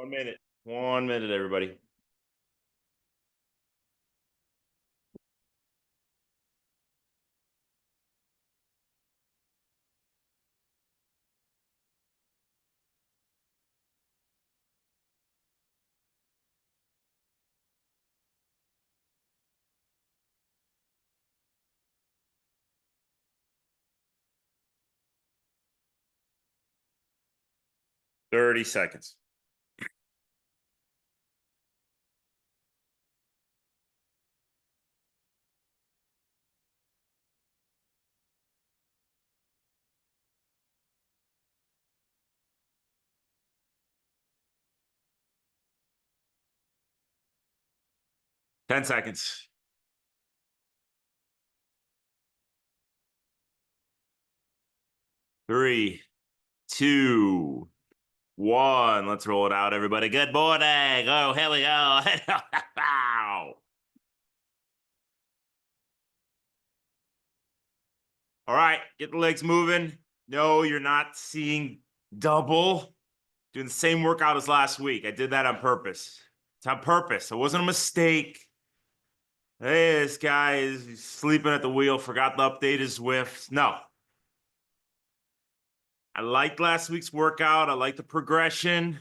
1 minute. 1 minute, everybody. Thirty seconds. Ten seconds. Three, two, one. Let's roll it out, everybody. Good morning. Oh, here we go. All right, get the legs moving. No, you're not seeing double. Doing the same workout as last week. I did that on purpose. It's on purpose. It wasn't a mistake. Hey, this guy is sleeping at the wheel, forgot to update his Zwift. No. I liked last week's workout. I like the progression,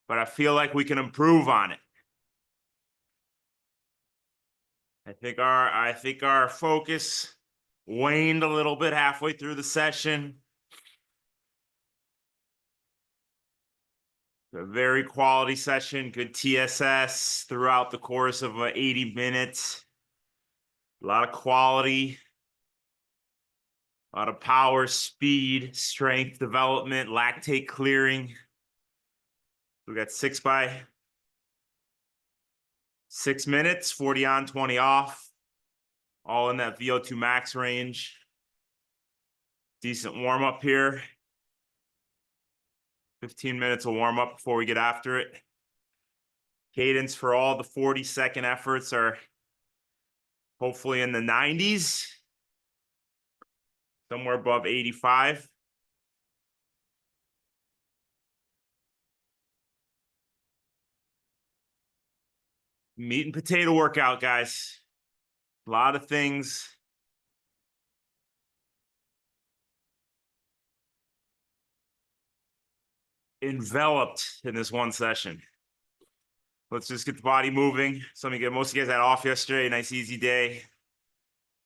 but I feel like we can improve on it. I think our focus waned a little bit halfway through the session. A very quality session, good TSS throughout the course of 80 minutes. A lot of quality, a lot of power, speed, strength development, lactate clearing. We got 6x6 minutes, 40 on, 20 off, all in that VO2 max range. Decent warm up here. 15 minutes of warm up before we get after it. Cadence for all the 40-second efforts are hopefully in the 90s, somewhere above 85. Meat and potato workout, guys. A lot of things enveloped in this one session. Let's just get the body moving. Most of you guys had off yesterday. Nice, easy day.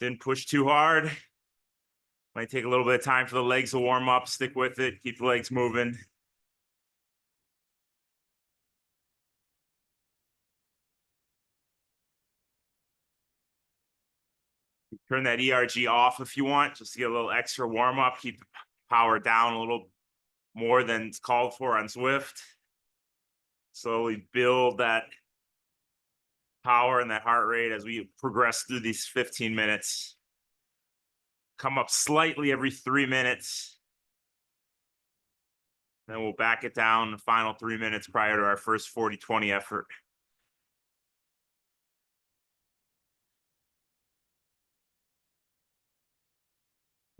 Didn't push too hard. Might take a little bit of time for the legs to warm up. Stick with it. Keep the legs moving. Turn that ERG off if you want, just to get a little extra warm up. Keep the power down a little more than it's called for on Zwift. Slowly build that power and that heart rate as we progress through these 15 minutes. Come up slightly every 3 minutes. Then we'll back it down the final 3 minutes prior to our first 40-20 effort.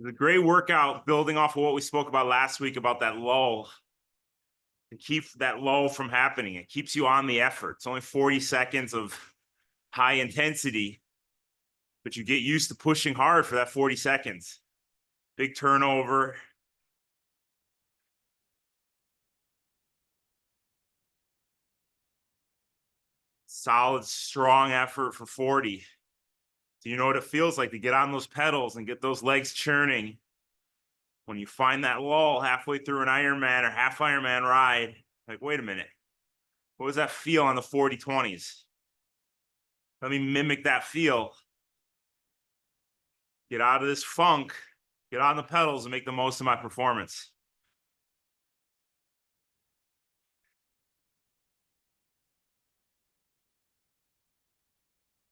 It's a great workout building off of what we spoke about last week about that lull. To keep that lull from happening. It keeps you on the effort. It's only 40 seconds of high intensity, but you get used to pushing hard for that 40 seconds. Big turnover. Solid, strong effort for 40. Do you know what it feels like to get on those pedals and get those legs churning? When you find that lull halfway through an Ironman or half Ironman ride, like, wait a minute, what does that feel on the 40-20s? Let me mimic that feel. Get out of this funk, get on the pedals and make the most of my performance.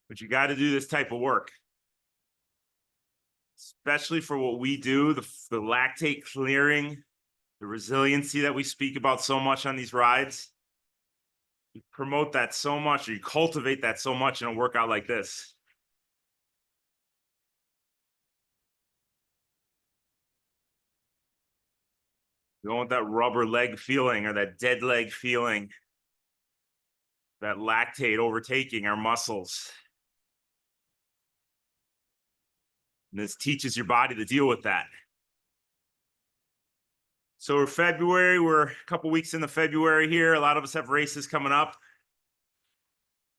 But you got to do this type of work, especially for what we do, the lactate clearing, the resiliency that we speak about so much on these rides. You promote that so much, or you cultivate that so much in a workout like this. We don't want that rubber leg feeling or that dead leg feeling, that lactate overtaking our muscles. And this teaches your body to deal with that. So we're February, we're a couple weeks into February here. A lot of us have races coming up.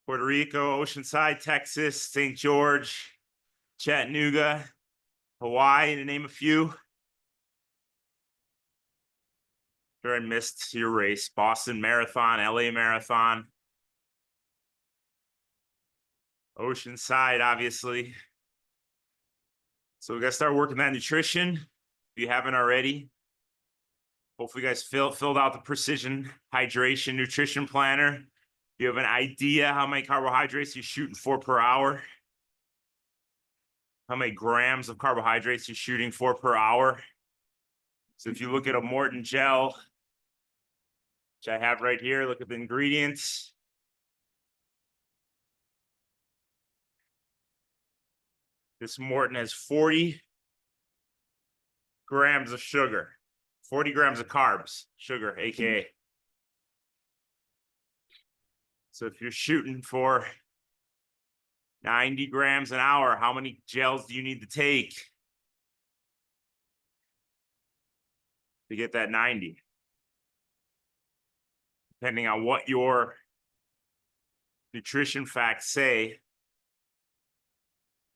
Puerto Rico, Oceanside, Texas, St. George, Chattanooga, Hawaii, to name a few. Sure, I missed your race. Boston Marathon, LA Marathon. Oceanside, obviously. So we got to start working that nutrition if you haven't already. Hopefully you guys filled out the precision hydration nutrition planner. You have an idea how many carbohydrates you're shooting for per hour. How many grams of carbohydrates you're shooting for per hour. So if you look at a Morton gel, which I have right here, look at the ingredients. This Morton has 40 grams of sugar, 40 grams of carbs, sugar, AKA. So if you're shooting for 90 grams an hour, how many gels do you need to take to get that 90? Depending on what your nutrition facts say,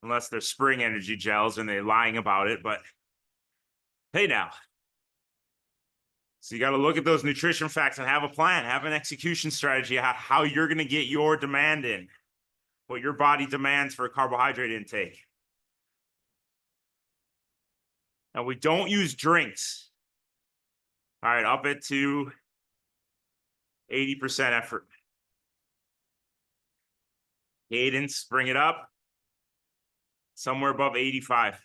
unless they're spring energy gels and they're lying about it, but hey now. So you got to look at those nutrition facts and have a plan, have an execution strategy, how you're going to get your demand in, what your body demands for carbohydrate intake. Now we don't use drinks. All right, up it to 80% effort. Cadence, bring it up. Somewhere above 85.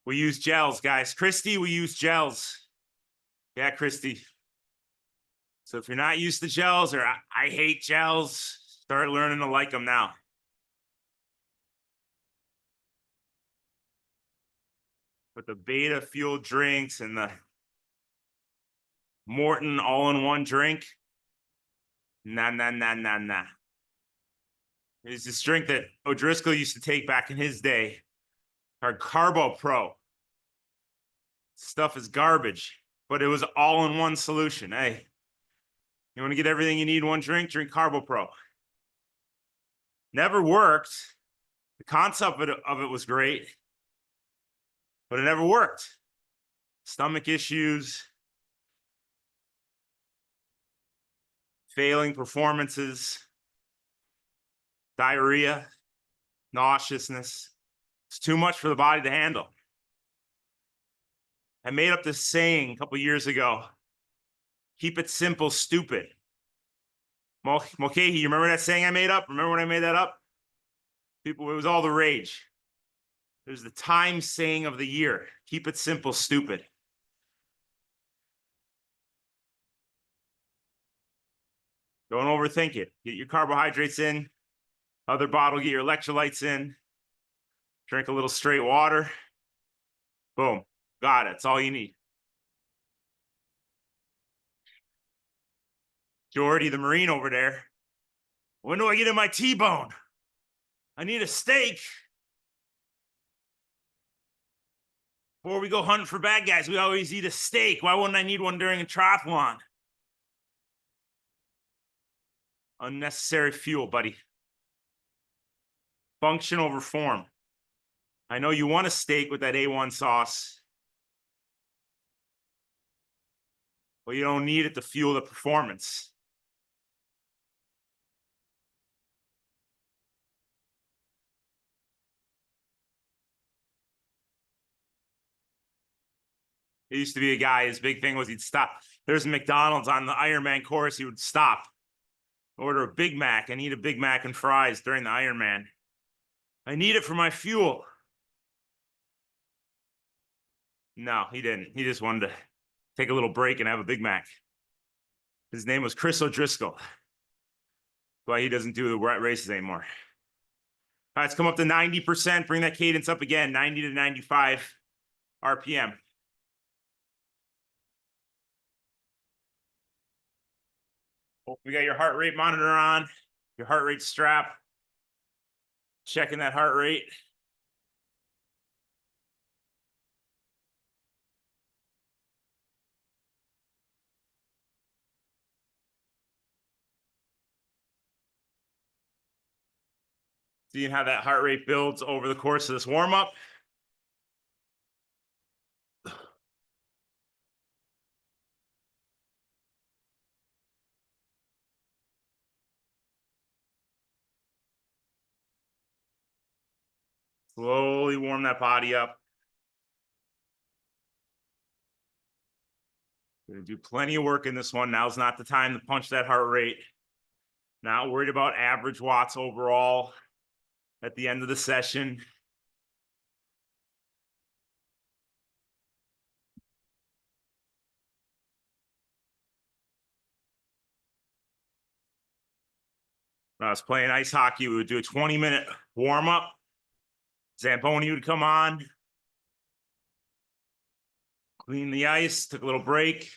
We use gels, guys. Christy, we use gels. Yeah, Christy. So if you're not used to gels or I hate gels, start learning to like them now. But the beta fuel drinks and the Morton all-in-one drink, nah. There's this drink that O'Driscoll used to take back in his day, our Carbo Pro. Stuff is garbage, but it was all-in-one solution. Hey, you want to get everything you need in one drink? Drink Carbo Pro. Never worked. The concept of it was great, but it never worked. Stomach issues, failing performances, diarrhea, nauseousness. It's too much for the body to handle. I made up this saying a couple years ago. Keep it simple, stupid. Mulcahy, you remember that saying I made up? Remember when I made that up? People, it was all the rage. It was the time saying of the year. Keep it simple, stupid. Don't overthink it. Get your carbohydrates in. Other bottle, get your electrolytes in. Drink a little straight water. Boom. Got it. That's all you need. Jordy, the Marine over there. When do I get in my T-bone? I need a steak. Before we go hunting for bad guys, we always eat a steak. Why wouldn't I need one during a triathlon? Unnecessary fuel, buddy. Function over form. I know you want a steak with that A1 sauce, but you don't need it to fuel the performance. There used to be a guy, his big thing was he'd stop. There's McDonald's on the Ironman course, he would stop, order a Big Mac, and eat a Big Mac and fries during the Ironman. I need it for my fuel. No, he didn't. He just wanted to take a little break and have a Big Mac. His name was Chris O'Driscoll. Why he doesn't do the races anymore. All right, let's come up to 90%. Bring that cadence up again, 90 to 95 RPM. We got your heart rate monitor on, your heart rate strap. Checking that heart rate. Seeing how that heart rate builds over the course of this warm-up. Slowly warm that body up. We're gonna do plenty of work in this one. Now's not the time to punch that heart rate. Not worried about average watts overall at the end of the session. When I was playing ice hockey, we would do a 20-minute warm-up. Zamboni would come on, clean the ice, took a little break,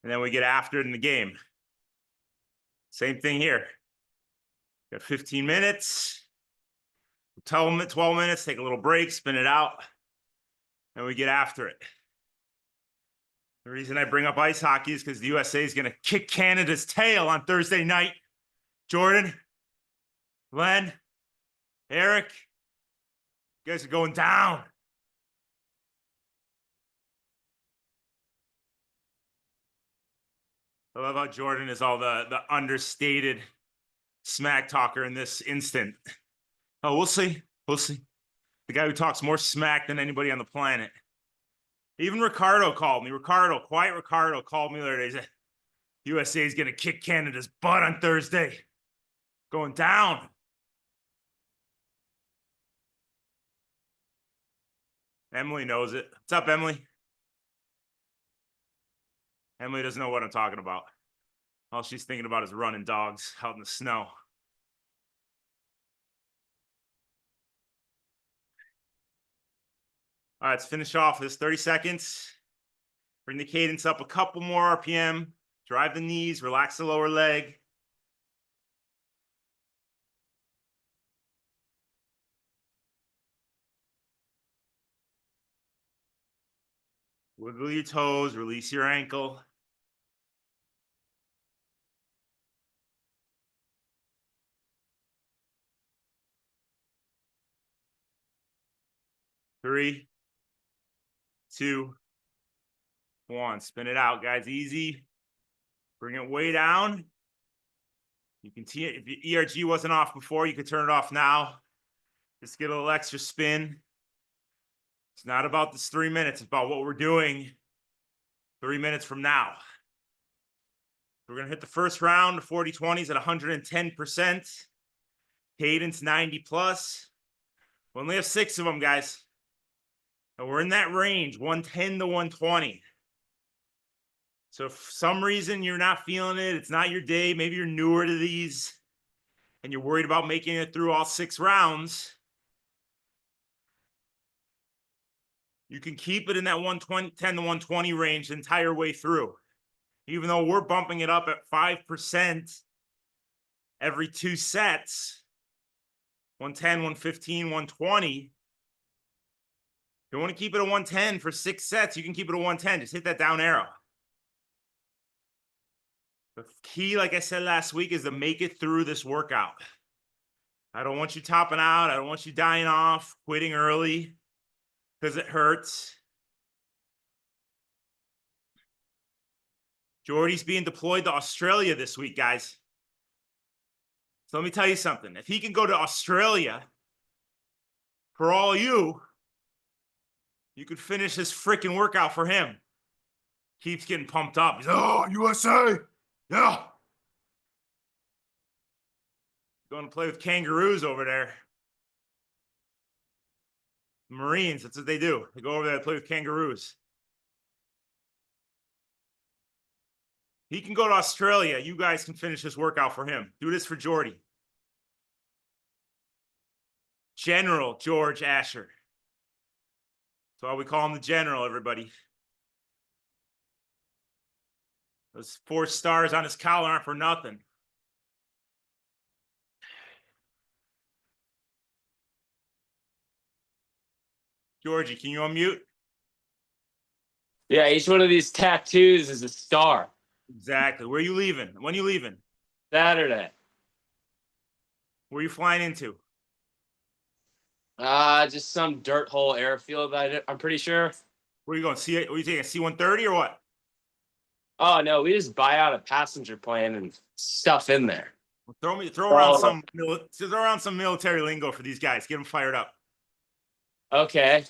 and then we get after it in the game. Same thing here. Got 15 minutes. 12 minutes, take a little break, spin it out, and we get after it. The reason I bring up ice hockey is because the USA is going to kick Canada's tail on Thursday night. Jordan, Glenn, Eric, you guys are going down. I love how Jordan is all the understated smack talker in this instant. Oh, we'll see. We'll see. The guy who talks more smack than anybody on the planet. Even Ricardo called me. Quiet Ricardo called me the other day. He said, USA is going to kick Canada's butt on Thursday. Going down. Emily knows it. What's up, Emily? Emily doesn't know what I'm talking about. All she's thinking about is running dogs out in the snow. All right, let's finish off this 30 seconds. Bring the cadence up a couple more RPM. Drive the knees, relax the lower leg. Wiggle your toes, release your ankle. Three, two, one. Spin it out, guys. Easy. Bring it way down. You can see it. If your ERG wasn't off before, you could turn it off now. Just get a little extra spin. It's not about this 3 minutes. It's about what we're doing 3 minutes from now. We're going to hit the first round, the 40-20s at 110%. Cadence 90 plus. We only have 6 of them, guys. And we're in that range, 110 to 120. So if for some reason you're not feeling it, it's not your day, maybe you're newer to these, and you're worried about making it through all 6 rounds, you can keep it in that 110 to 120 range the entire way through. Even though we're bumping it up at 5% every 2 sets, 110, 115, 120. If you want to keep it at 110 for 6 sets, you can keep it at 110. Just hit that down arrow. The key, like I said last week, is to make it through this workout. I don't want you topping out. I don't want you dying off, quitting early because it hurts. Jordy's being deployed to Australia this week, guys. So let me tell you something. If he can go to Australia, for all you could finish this freaking workout for him. Keeps getting pumped up. He's, oh, USA. Yeah. Going to play with kangaroos over there. Marines, that's what they do. They go over there to play with kangaroos. He can go to Australia. You guys can finish this workout for him. Do this for Jordy. General George Asher. That's why we call him the General, everybody. Those 4 stars on his collar aren't for nothing. Georgie, can you unmute? Yeah, each one of these tattoos is a star. Exactly. Where are you leaving? When are you leaving? Saturday. Where are you flying into? Just some dirt hole airfield. I'm pretty sure. Where are you going? Are you taking a C-130 or what? Oh no, we just buy out a passenger plane and stuff in there. Throw around some military lingo for these guys. Get them fired up. Okay.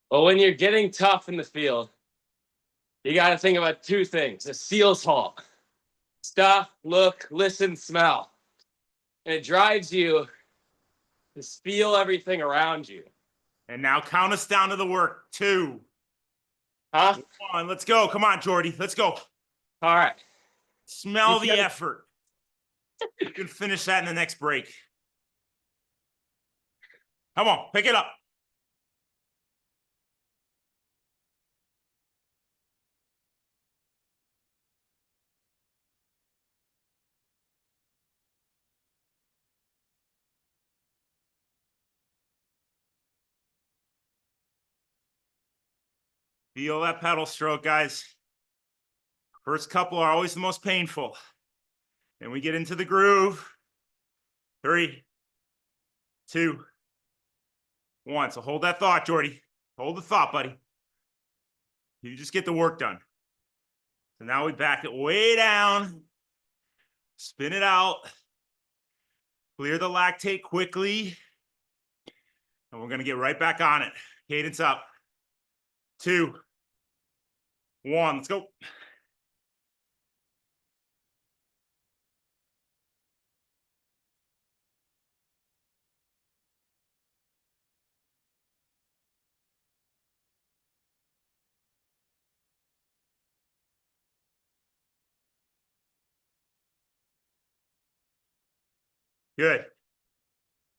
Well, when you're getting tough in the field, you got to think about 2 things: a SEAL's halt, stop, look, listen, smell, and it drives you to feel everything around you. And now count us down to the work. 2. Huh? Come on, let's go. Come on, Jordy. Let's go. All right. Smell the effort. You can finish that in the next break. Come on, pick it up. Feel that pedal stroke, guys. First couple are always the most painful. Then we get into the groove. 3, 2, 1. So hold that thought, Jordy. Hold the thought, buddy. You just get the work done. So now we back it way down. Spin it out. Clear the lactate quickly. And we're going to get right back on it. Cadence up. 2, 1. Let's go. Good.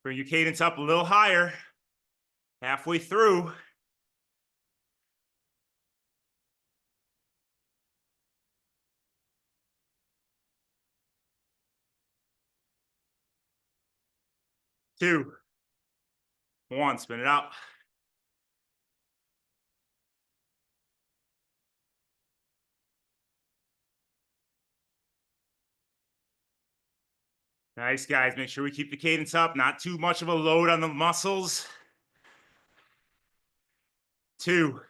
Bring your cadence up a little higher. Halfway through. Two, 1. Spin it out. Nice, guys. Make sure we keep the cadence up. Not too much of a load on the muscles. 2,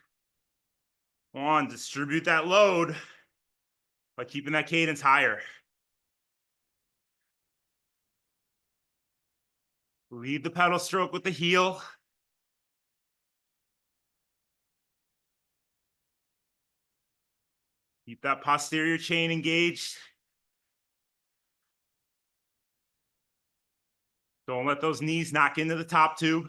1. Distribute that load by keeping that cadence higher. Lead the pedal stroke with the heel. Keep that posterior chain engaged. Don't let those knees knock into the top tube.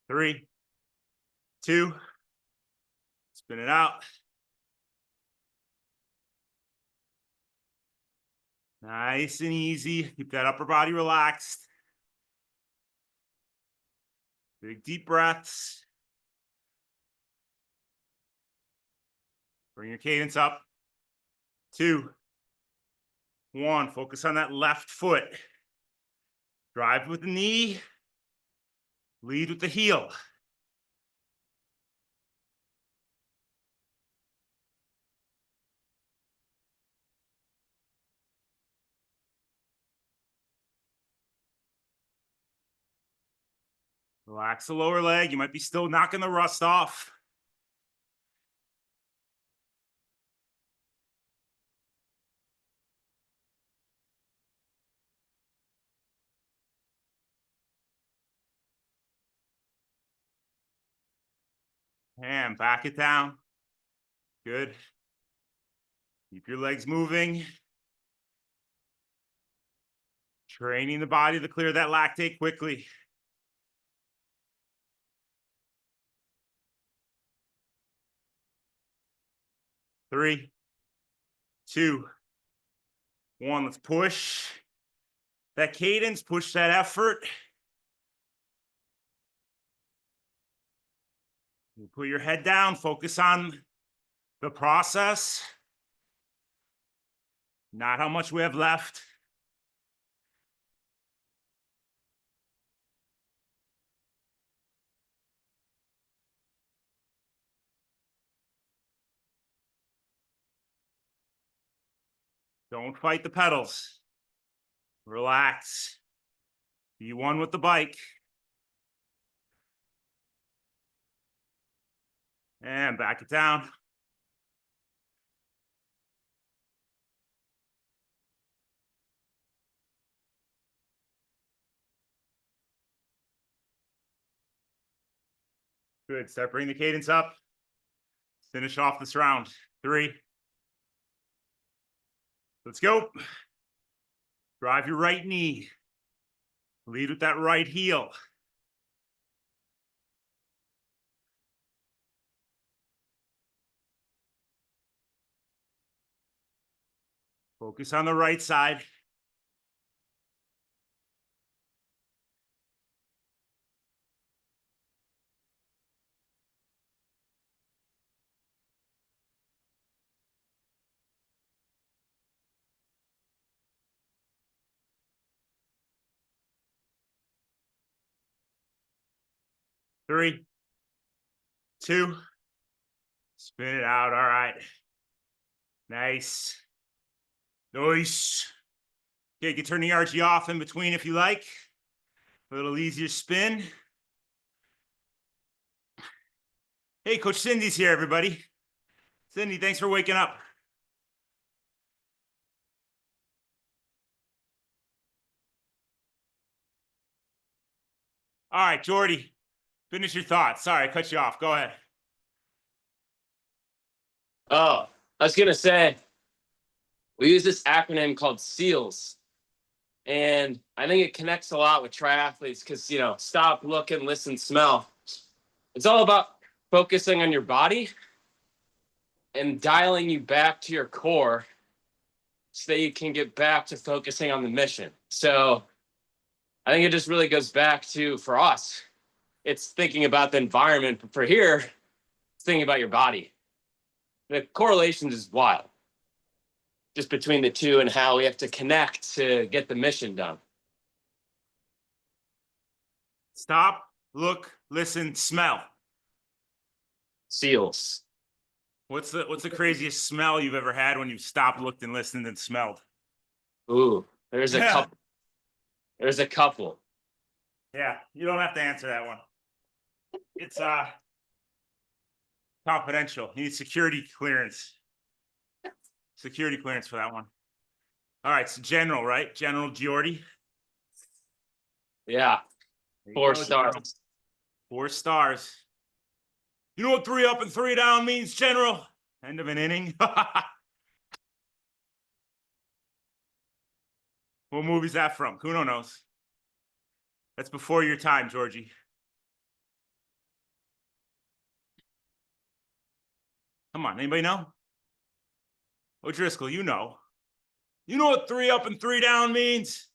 Three, 2. Spin it out. Nice and easy. Keep that upper body relaxed. Big deep breaths. Bring your cadence up. 2, 1. Focus on that left foot. Drive with the knee. Lead with the heel. Relax the lower leg. You might be still knocking the rust off. And back it down. Good. Keep your legs moving. Training the body to clear that lactate quickly. 3, 2, 1. Let's push. that cadence, push that effort. You put your head down, focus on the process, not how much we have left. Don't fight the pedals. Relax. Be one with the bike. And back it down. Good. Start bringing the cadence up. Finish off this round. 3. Let's go. Drive your right knee. Lead with that right heel. Focus on the right side. Three, 2, spin it out. All right. Nice. Nice. Okay, you can turn the RG off in between if you like. A little easier spin. Hey, Coach Cindy's here, everybody. Cindy, thanks for waking up. All right, Jordy, finish your thoughts. Sorry, I cut you off. Go ahead. Oh, I was going to say, we use this acronym called SEALS. And I think it connects a lot with triathletes because, you know, stop, look, and listen, smell. It's all about focusing on your body and dialing you back to your core so that you can get back to focusing on the mission. So I think it just really goes back to, for us, it's thinking about the environment. But for here, it's thinking about your body. The correlation is wild, just between the two and how we have to connect to get the mission done. Stop, look, listen, smell. SEALs. What's the craziest smell you've ever had when you stopped, looked, and listened and smelled? Ooh, there's a couple. There's a couple. Yeah, you don't have to answer that one. It's confidential. You need security clearance. Security clearance for that one. All right, so General, right? General Giordi. Yeah, 4 go, stars. General. 4 stars. You know what 3 up and 3 down means, General? End of an inning. What movie's that from? Kuno knows. That's before your time, Georgie. Come on, anybody know? O'Driscoll, you know. You know what 3 up and 3 down means?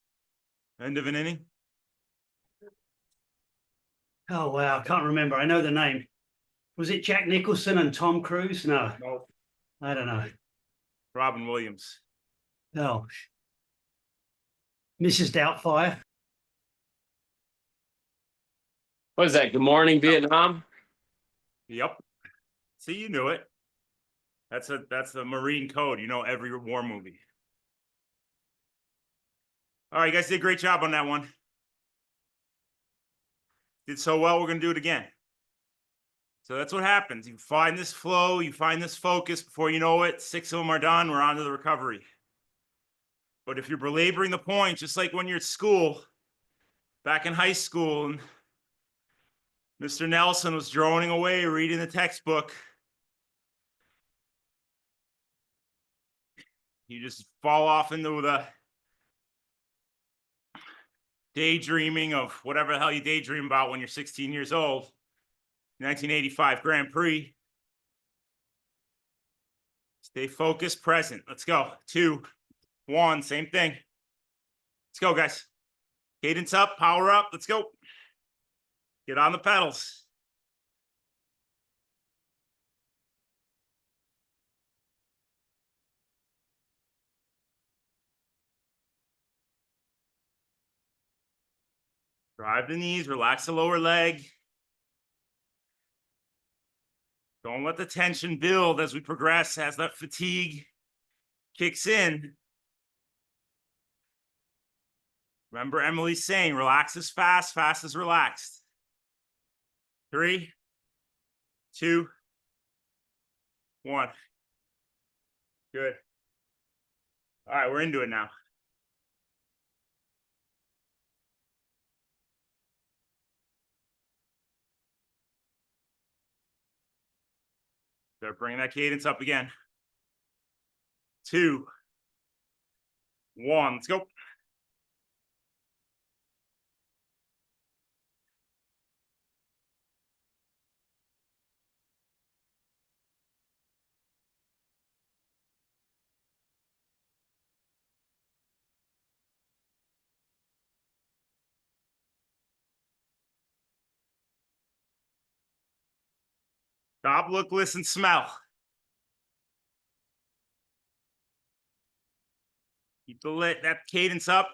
End of an inning. Oh, wow. I can't remember. I know the name. Was it Jack Nicholson and Tom Cruise? No, No. I don't know. Robin Williams. No. Mrs. Doubtfire. What is that? Good Morning, Vietnam? Yep. See, you knew it. That's a Marine code. You know every war movie. All right, you guys did a great job on that one. Did so well, we're going to do it again. So that's what happens. You find this flow, you find this focus. Before you know it, 6 of them are done. We're on to the recovery. But if you're belaboring the point, just like when you're at school, back in high school, and Mr. Nelson was droning away reading the textbook, you just fall off into the daydreaming of whatever the hell you daydream about when you're 16 years old. 1985 Grand Prix. Stay focused, present. Let's go. 2, 1, same thing. Let's go, guys. Cadence up, power up. Let's go. Get on the pedals. Drive the knees, relax the lower leg. Don't let the tension build as we progress, as that fatigue kicks in. Remember Emily's saying, relax is fast, fast is relaxed. 3, 2, 1. Good. All right, we're into it now. Start bringing that cadence up again. 2, 1, let's go. Stop, look, listen, smell. Keep that cadence up.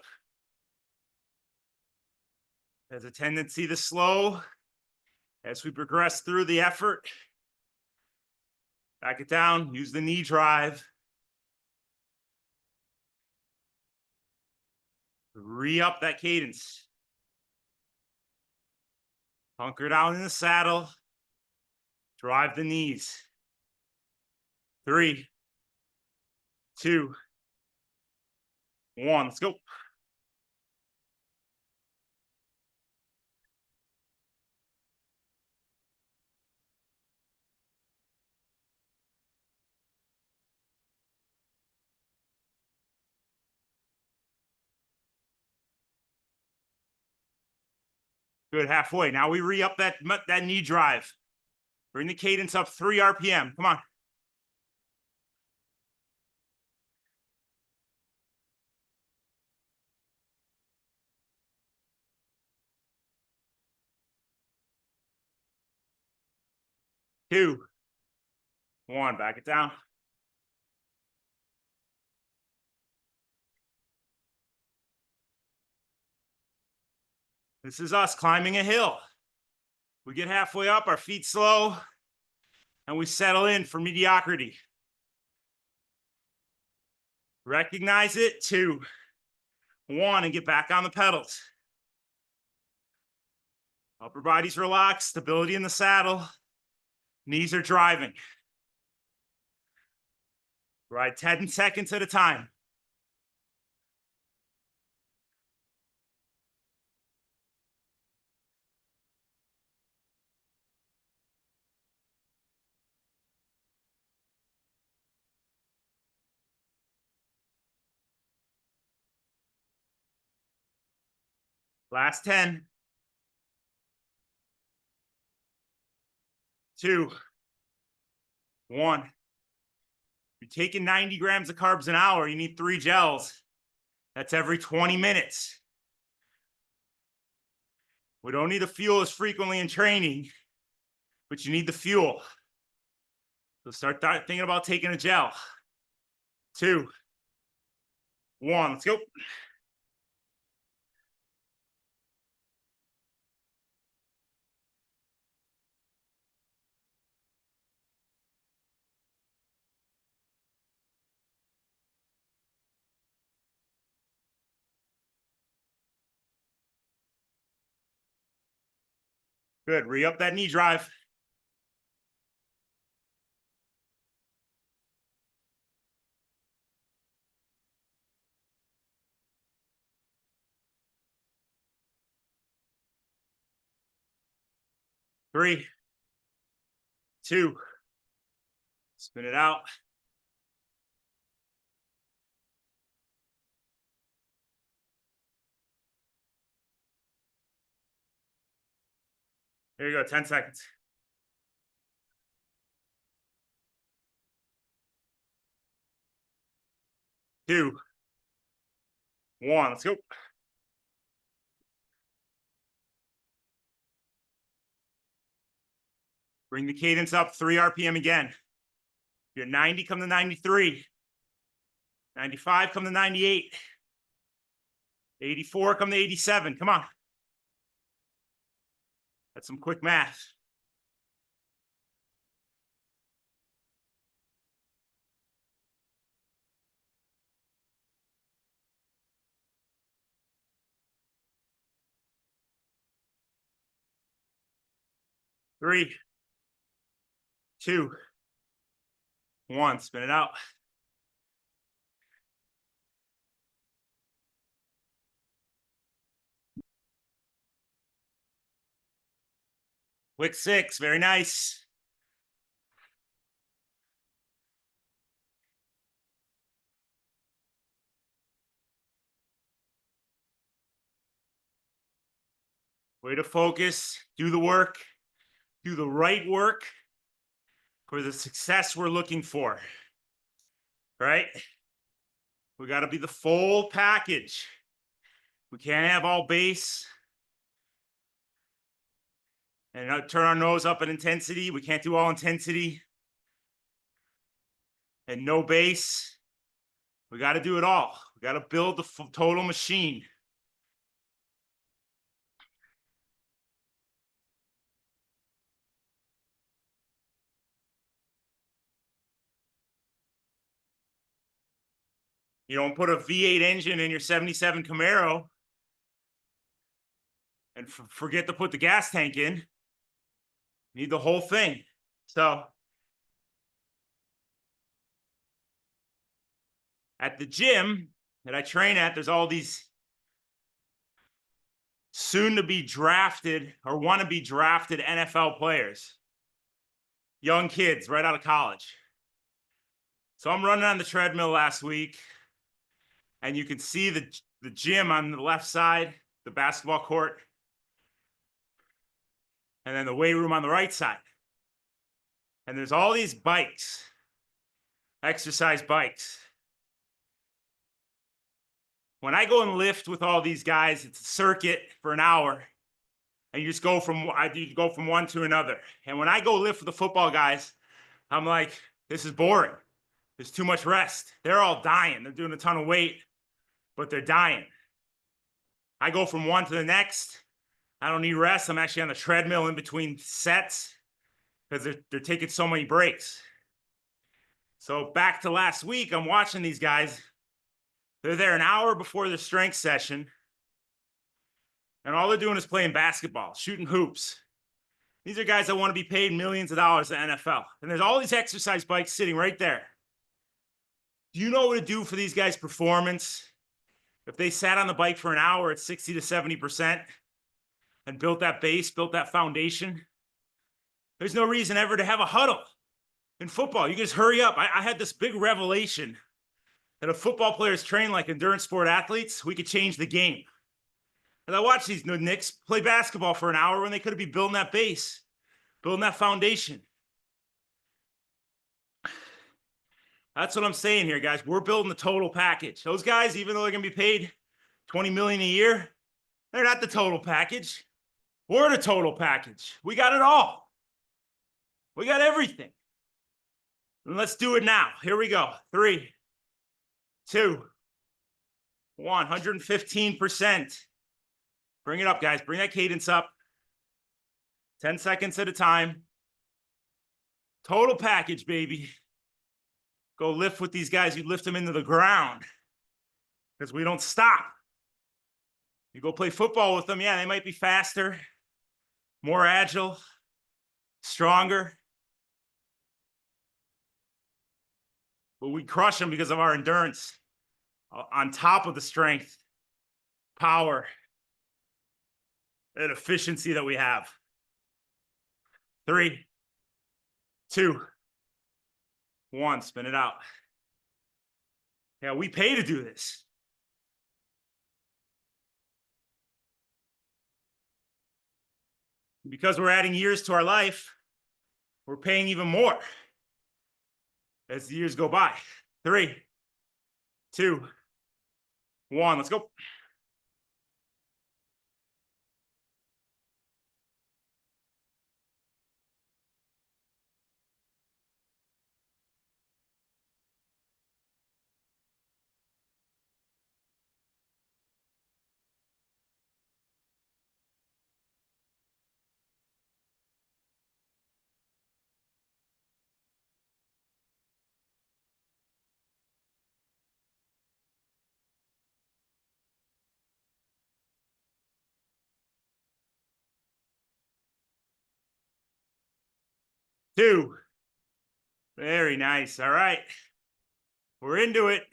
There's a tendency to slow as we progress through the effort. Back it down, use the knee drive. Re-up that cadence. Hunker down in the saddle. Drive the knees. 3, 2, 1, let's go. Good, halfway. Now we re-up that knee drive. Bring the cadence up 3 RPM. Come on. Two, 1, back it down. This is us climbing a hill. We get halfway up, our feet slow, and we settle in for mediocrity. Recognize it. 2, 1, and get back on the pedals. Upper body's relaxed, stability in the saddle. Knees are driving. Ride 10 seconds at a time. Last 10. 2, 1. You're taking 90 grams of carbs an hour. You need 3 gels. That's every 20 minutes. We don't need to fuel as frequently in training, but you need the fuel. So start thinking about taking a gel. 2, 1, let's go. Good, re-up that knee drive. Three, 2, spin it out. There you go, 10 seconds. 2, 1, let's go. Bring the cadence up, 3 RPM again. If you're 90, come to 93. 95, come to 98. 84, come to 87. Come on. That's some quick math. Three, two, one. Spin it out. Quick 6, very nice. Way to focus, do the work, do the right work for the success we're looking for, right? We got to be the full package. We can't have all base and not turn our nose up at intensity. We can't do all intensity and no base. We got to do it all. We got to build the total machine. You don't put a V8 engine in your 77 Camaro and forget to put the gas tank in. You need the whole thing. So at the gym that I train at, there's all these soon to be drafted or want to be drafted NFL players, young kids right out of college. So I'm running on the treadmill last week, and you can see the gym on the left side, the basketball court, and then the weight room on the right side. And there's all these bikes, exercise bikes. When I go and lift with all these guys, it's a circuit for an hour, and you just go from one to another. And when I go lift with the football guys, I'm like, this is boring. There's too much rest. They're all dying. They're doing a ton of weight, but they're dying. I go from one to the next. I don't need rest. I'm actually on the treadmill in between sets because they're taking so many breaks. So back to last week, I'm watching these guys. They're there an hour before the strength session, and all they're doing is playing basketball, shooting hoops. These are guys that want to be paid millions of dollars in the NFL. And there's all these exercise bikes sitting right there. Do you know what to do for these guys' performance if they sat on the bike for an hour at 60 to 70% and built that base, built that foundation? There's no reason ever to have a huddle in football. You just hurry up. I had this big revelation that if football players train like endurance sport athletes, we could change the game. And I watch these Knicks play basketball for an hour when they could be building that base, building that foundation. That's what I'm saying here, guys. We're building the total package. Those guys, even though they're going to be paid $20 million a year, they're not the total package. We're the total package. We got it all. We got everything. And let's do it now. Here we go. 3, 2, 1. 115%. Bring it up, guys. Bring that cadence up. 10 seconds at a time. Total package, baby. Go lift with these guys. You lift them into the ground because we don't stop. You go play football with them. Yeah, they might be faster, more agile, stronger. But we crush them because of our endurance on top of the strength, power, and efficiency that we have. 3, 2, 1. Spin it out. Yeah, we pay to do this. Because we're adding years to our life, we're paying even more as the years go by. 3, 2, 1. Let's go. 2. Very nice. All right. We're into it.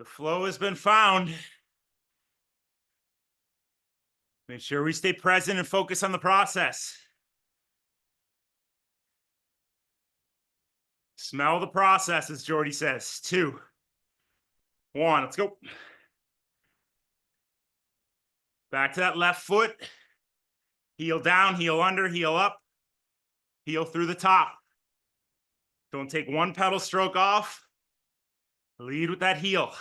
The flow has been found. Make sure we stay present and focus on the process. Smell the process, as Jordy says. 2, 1, let's go. Back to that left foot. Heel down, heel under, heel up. Heel through the top. Don't take one pedal stroke off. Lead with that heel.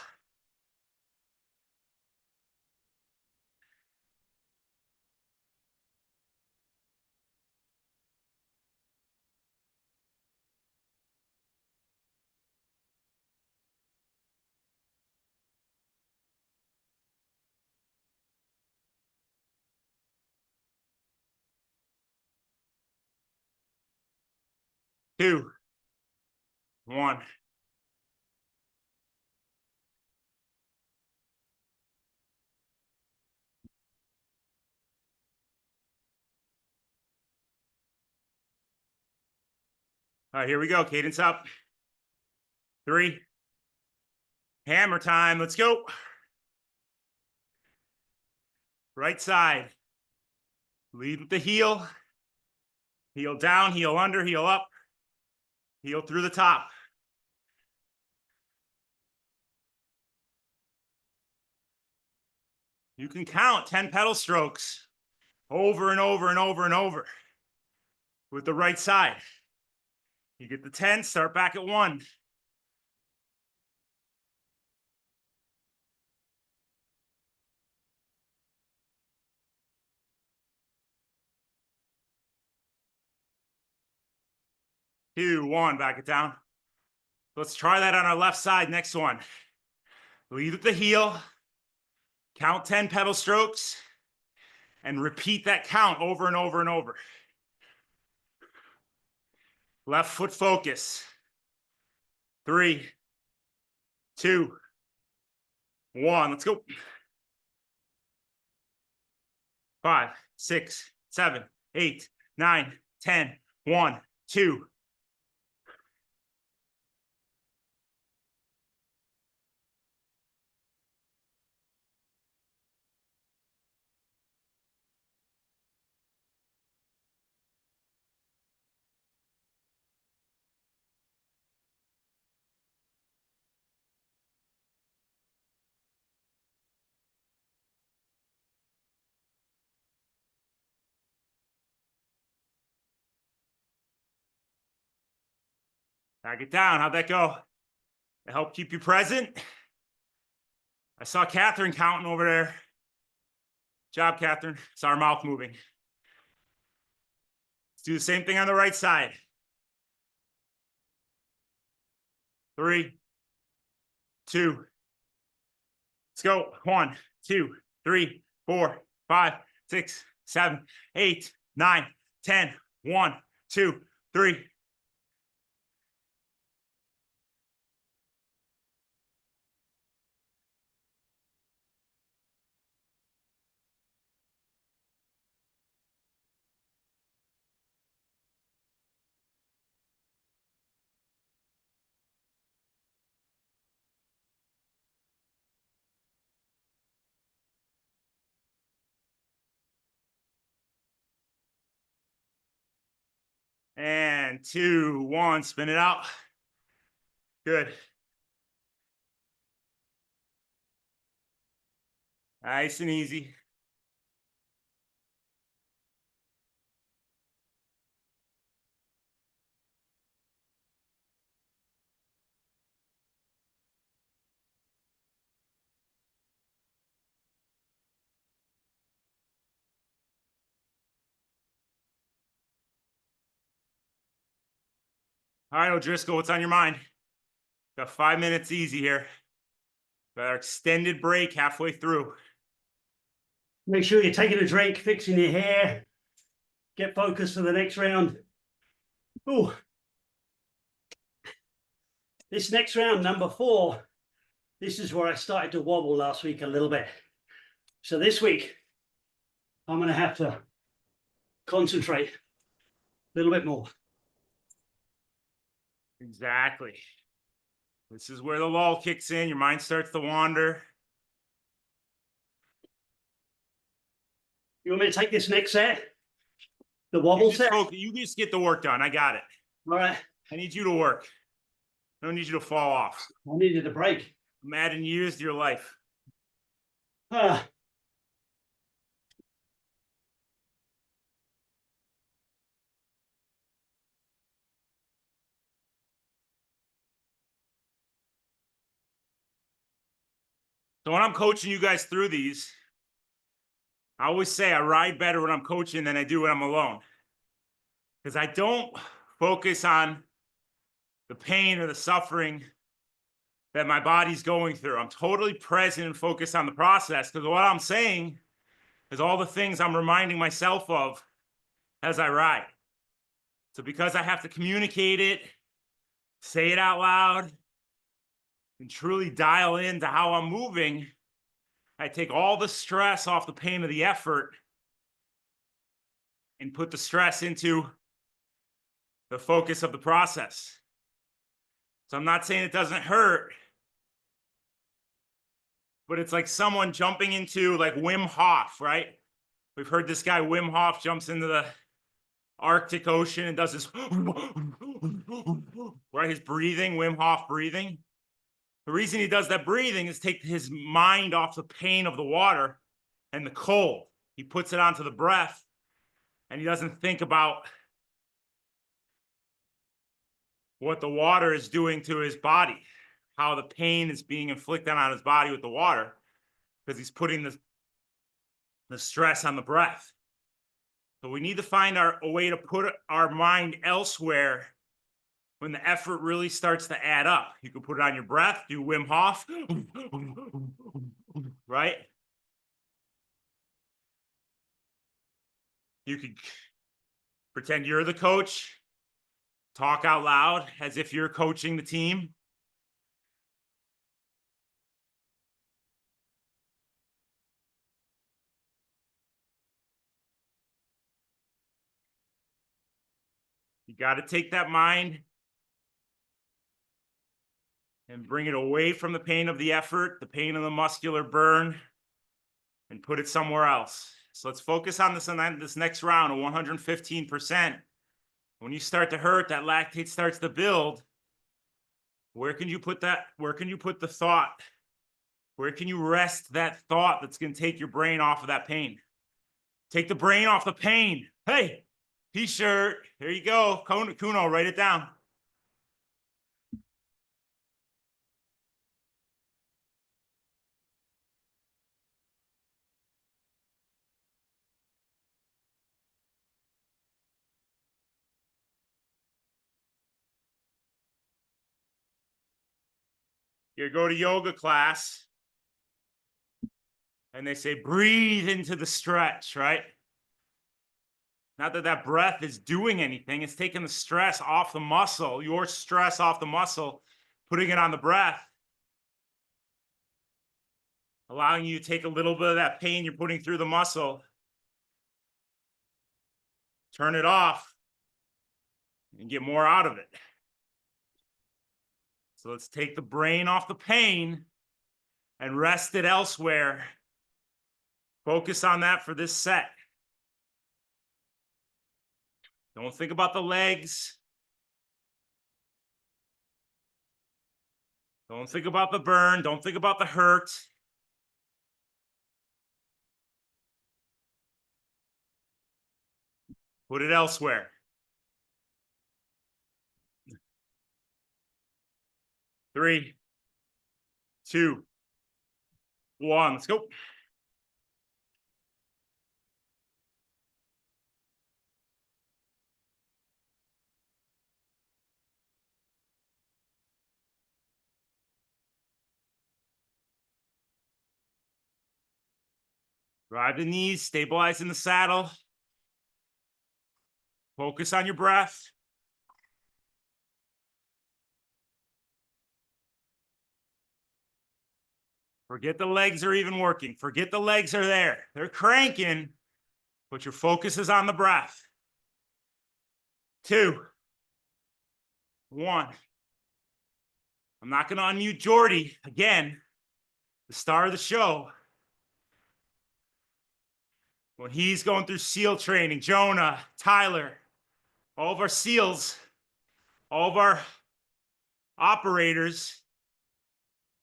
2, 1. All right, here we go. Cadence up. 3. Hammer time. Let's go. Right side. Lead with the heel. Heel down, heel under, heel up. Heel through the top. You can count 10 pedal strokes over and over and over and over with the right side. You get the 10, start back at 1. Two, 1, back it down. Let's try that on our left side. Next one. Lead with the heel. Count 10 pedal strokes and repeat that count over and over and over. Left foot focus. 3, 2, 1. Let's go. 5, 6, 7, 8, 9, 10. 1, 2. Back it down. How'd that go? To help keep you present. I saw Catherine counting over there. Good job, Catherine. Saw her mouth moving. Let's do the same thing on the right side. 3, 2. Let's go. 1, 2, 3, 4, 5, 6, 7, 8, 9, 10. 1, 2, 3. And 2, 1, spin it out. Good. Nice and easy. All right, O'Driscoll, what's on your mind? Got 5 minutes easy here. Got our extended break halfway through. Make sure you're taking a drink, fixing your hair. Get focused for the next round. Oh, this next round, number 4, this is where I started to wobble last week a little bit. So this week, I'm going to have to concentrate. little bit more. Exactly. This is where the lull kicks in. Your mind starts to wander. You want me to take this next set? The wobble set? You just get the work done. I got it. All right. I need you to work. I don't need you to fall off. I needed a break. I'm adding years to your life. Ah. So when I'm coaching you guys through these, I always say I ride better when I'm coaching than I do when I'm alone. Because I don't focus on the pain or the suffering that my body's going through. I'm totally present and focused on the process, because what I'm saying is all the things I'm reminding myself of as I ride. So because I have to communicate it, say it out loud, and truly dial into how I'm moving, I take all the stress off the pain of the effort and put the stress into the focus of the process. So I'm not saying it doesn't hurt, but it's like someone jumping into like Wim Hof, right? We've heard this guy Wim Hof jumps into the Arctic Ocean and does this, right? His breathing, Wim Hof breathing. The reason he does that breathing is take his mind off the pain of the water and the cold. He puts it onto the breath, and he doesn't think about what the water is doing to his body, how the pain is being inflicted on his body with the water, because he's putting the stress on the breath. So we need to find a way to put our mind elsewhere when the effort really starts to add up. You can put it on your breath, do Wim Hof, right? You could pretend you're the coach, talk out loud as if you're coaching the team. You got to take that mind and bring it away from the pain of the effort, the pain of the muscular burn, and put it somewhere else. So let's focus on this next round of 115%. When you start to hurt, that lactate starts to build. Where can you put that? Where can you put the thought? Where can you rest that thought that's going to take your brain off of that pain? Take the brain off the pain. Hey, t-shirt. There you go. Kuno, write it down. You go to yoga class and they say, breathe into the stretch, right? Not that that breath is doing anything. It's taking the stress off the muscle, your stress off the muscle, putting it on the breath, allowing you to take a little bit of that pain you're putting through the muscle, turn it off, and get more out of it. So let's take the brain off the pain and rest it elsewhere. Focus on that for this set. Don't think about the legs. Don't think about the burn. Don't think about the hurt. Put it elsewhere. 3, 2, 1. Let's go. Drive the knees, stabilize in the saddle. Focus on your breath. Forget the legs are even working. Forget the legs are there. They're cranking, but your focus is on the breath. 2, 1. I'm not going to unmute Jordy again, the star of the show. When he's going through SEAL training, Jonah, Tyler, all of our SEALs, all of our operators,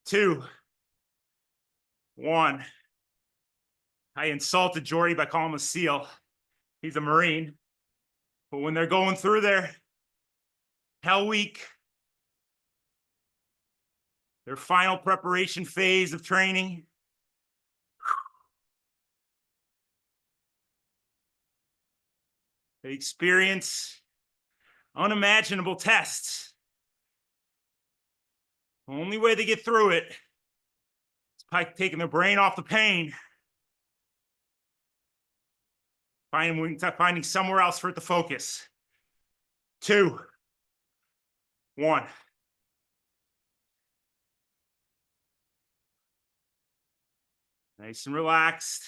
2, 1. I insulted Jordy by calling him a SEAL. He's a Marine. But when they're going through their Hell Week, their final preparation phase of training, they experience unimaginable tests. The only way they get through it is by taking their brain off the pain, finding somewhere else for it to focus. 2, 1. Nice and relaxed.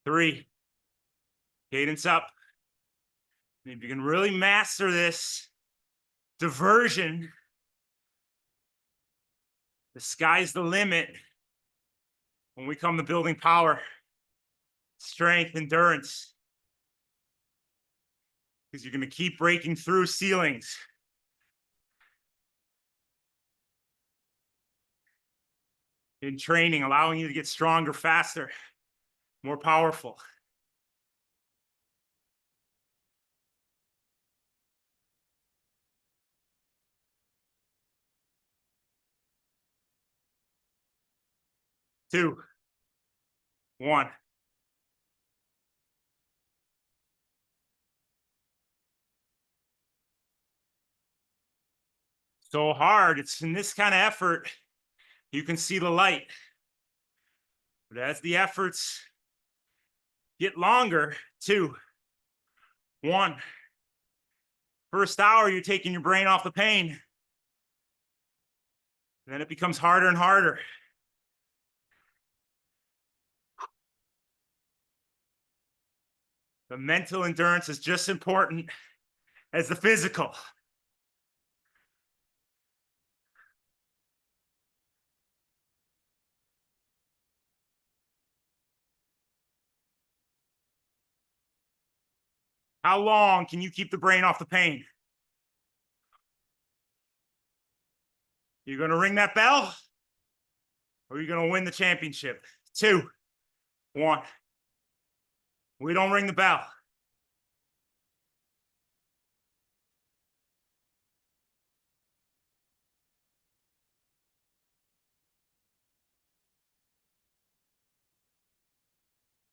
3. Cadence up. And if you can really master this diversion, the sky's the limit when we come to building power, strength, endurance. Because you're going to keep breaking through ceilings. In training, allowing you to get stronger, faster, more powerful. 2, 1. So hard. It's in this kind of effort, you can see the light. But as the efforts get longer, 2, 1. First hour, you're taking your brain off the pain. And then it becomes harder and harder. The mental endurance is just important as the physical. How long can you keep the brain off the pain? You're going to ring that bell? Or are you going to win the championship? 2, 1. We don't ring the bell.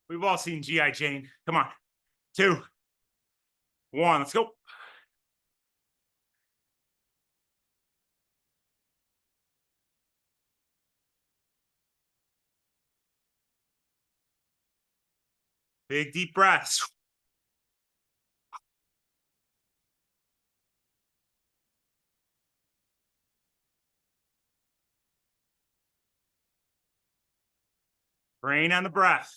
We've all seen G.I. Jane. Come on. 2, 1. Let's go. Big deep breaths. Brain on the breath.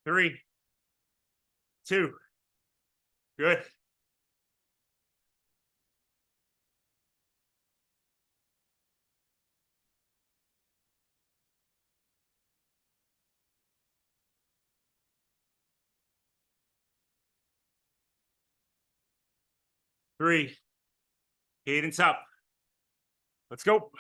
3, 2. Good. 3. Cadence up. Let's go.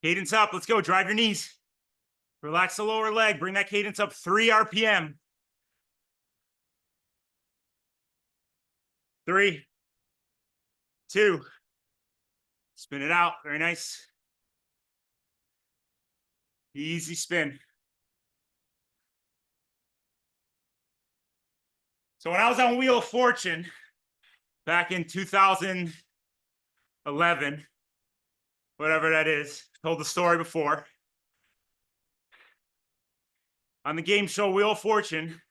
Cadence up. Let's go. Drive your knees. Relax the lower leg. Bring that cadence up 3 RPM. 3, 2. Spin it out. Very nice. Easy spin. So when I was on Wheel of Fortune back in 2011, whatever that is, told the story before. On the game show Wheel of Fortune,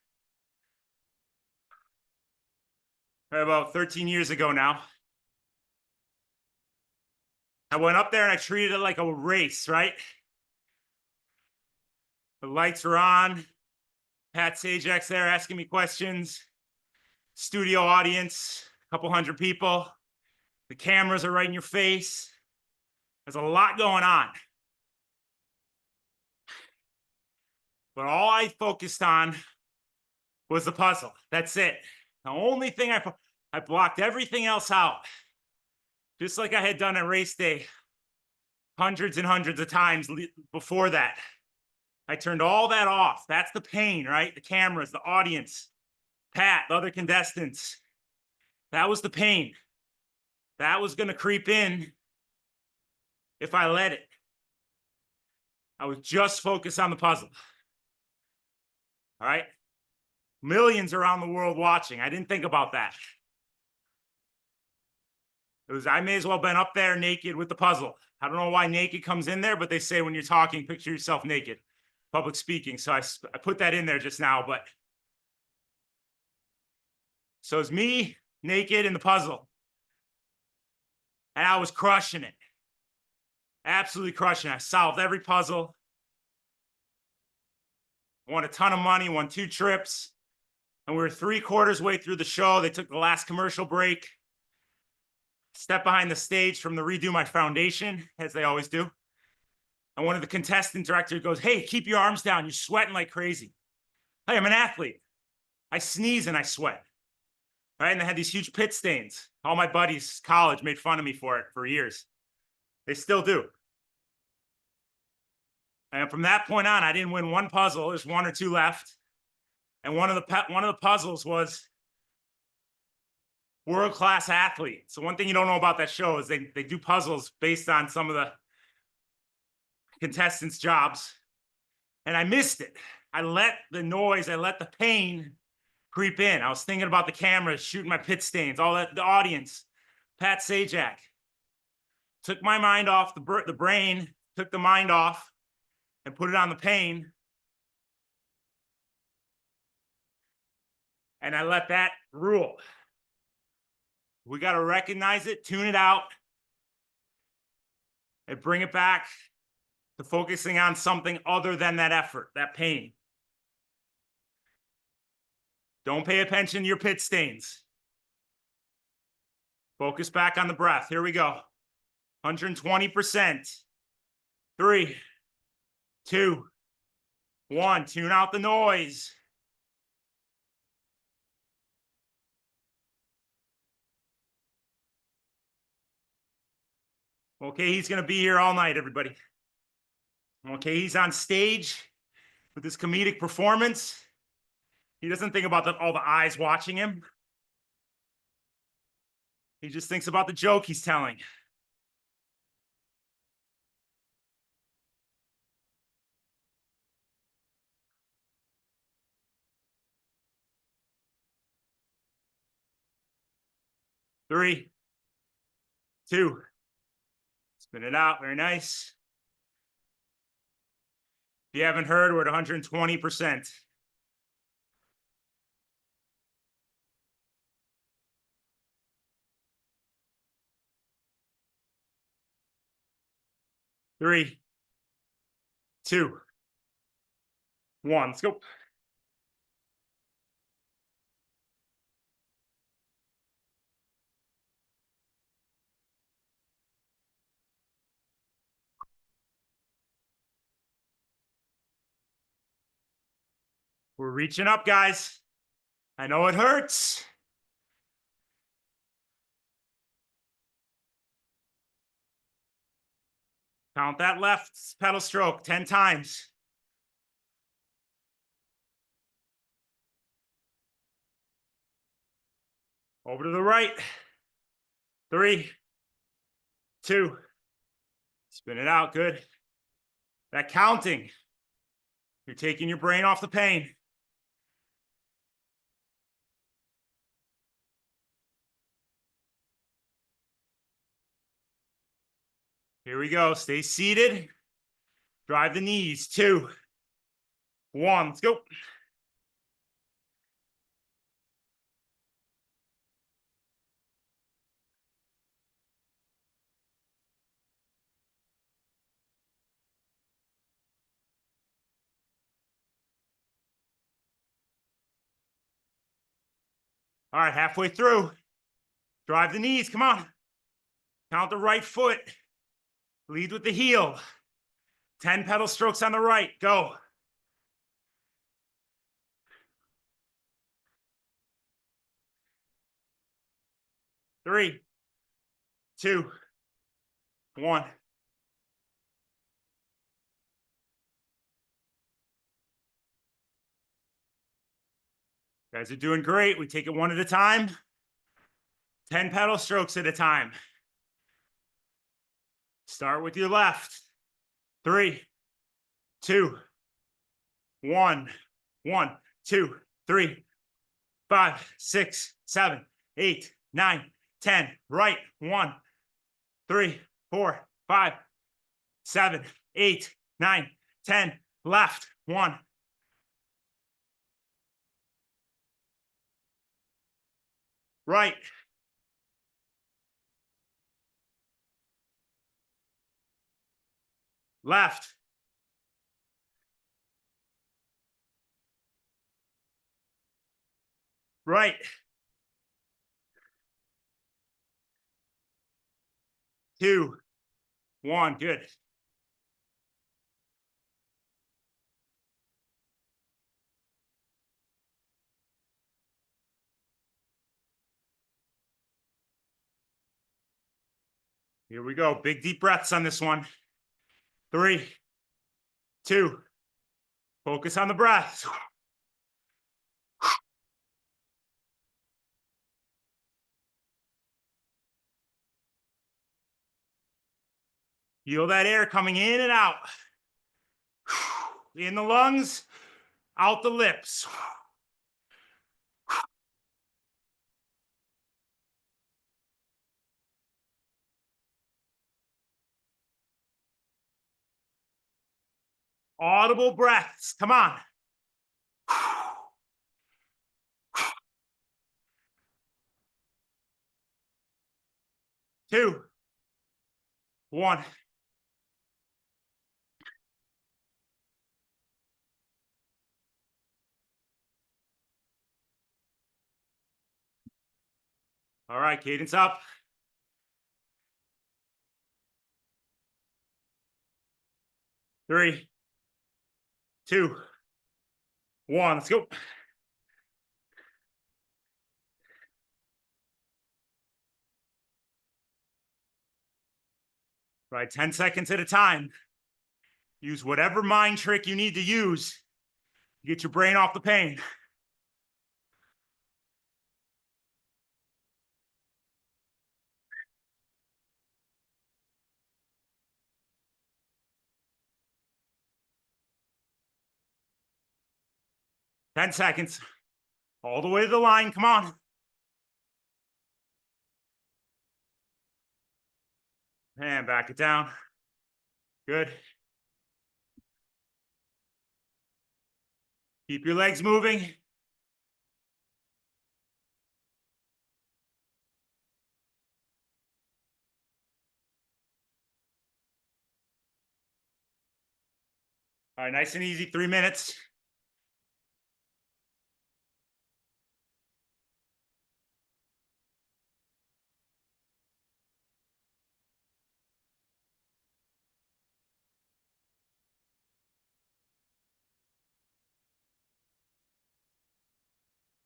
about 13 years ago now, I went up there and I treated it like a race, right? The lights were on. Pat Sajak's there asking me questions. Studio audience, a couple hundred people. The cameras are right in your face. There's a lot going on. But all I focused on was the puzzle. That's it. The only thing I blocked everything else out. Just like I had done at race day hundreds and hundreds of times before that. I turned all that off. That's the pain, right? The cameras, the audience, Pat, the other contestants. That was the pain. That was going to creep in if I let it. I was just focused on the puzzle. All right? Millions around the world watching. I didn't think about that. I may as well have been up there naked with the puzzle. I don't know why naked comes in there, but they say when you're talking, picture yourself naked. Public speaking. So I put that in there just now, but. So it's me naked in the puzzle. And I was crushing it. Absolutely crushing it. I solved every puzzle. Won a ton of money, won 2 trips. And we were 3/4 way through the show. They took the last commercial break. Step behind the stage from the Redo My Foundation, as they always do. And one of the contestant directors goes, "Hey, keep your arms down. You're sweating like crazy." Hey, I'm an athlete. I sneeze and I sweat. Right? And they had these huge pit stains. All my buddies, college, made fun of me for it for years. They still do. And from that point on, I didn't win one puzzle. There's 1 or 2 left. And one of the puzzles was world-class athlete. So one thing you don't know about that show is they do puzzles based on some of the contestants' jobs. And I missed it. I let the noise, I let the pain creep in. I was thinking about the cameras, shooting my pit stains, all that, the audience, Pat Sajak. Took my mind off the brain, took the mind off and put it on the pain. And I let that rule. We got to recognize it, tune it out, and bring it back to focusing on something other than that effort, that pain. Don't pay attention to your pit stains. Focus back on the breath. Here we go. 120%. 3, 2, 1. Tune out the noise. Okay, he's going to be here all night, everybody. Okay, he's on stage with his comedic performance. He doesn't think about all the eyes watching him. He just thinks about the joke he's telling. Three, 2. Spin it out. Very nice. If you haven't heard, we're at 120%. Three, 2, 1. Let's go. We're reaching up, guys. I know it hurts. Count that left pedal stroke 10 times. Over to the right. 3, 2, spin it out, good. That counting, you're taking your brain off the pain. Here we go, stay seated. Drive the knees, 2, 1, let's go. All right, halfway through. Drive the knees, come on. Count the right foot. Lead with the heel. 10 pedal strokes on the right, go. 3, 2, 1. You guys are doing great. We take it one at a time. 10 pedal strokes at a time. Start with your left. 3, 2, 1. 1, 2, 3, 5, 6, 7, 8, 9, 10. Right. 1, 3, 4, 5, 7, 8, 9, 10. Left. 1. Right. Left. Right. 2, 1. Good. Here we go. Big deep breaths on this one. 3, 2. Focus on the breath. Feel that air coming in and out. In the lungs, out the lips. Audible breaths. Come on. 2, 1. All right, cadence up. 3, 2, 1. Let's go. Right, 10 seconds at a time. Use whatever mind trick you need to use to get your brain off the pain. Ten seconds. All the way to the line. Come on. And back it down. Good. Keep your legs moving. All right, nice and easy. 3 minutes.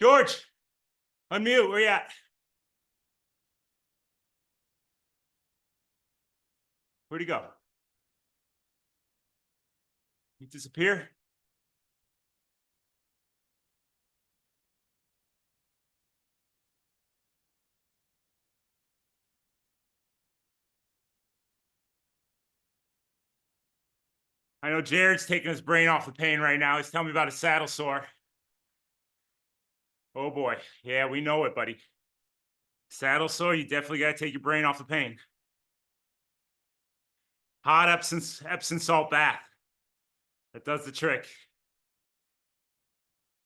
George, unmute. Where you at? Where'd he go? He disappear? I know Jared's taking his brain off the pain right now. He's telling me about his saddle sore. Oh boy. Yeah, we know it, buddy. Saddle sore, you definitely got to take your brain off the pain. Hot Epsom salt bath. That does the trick.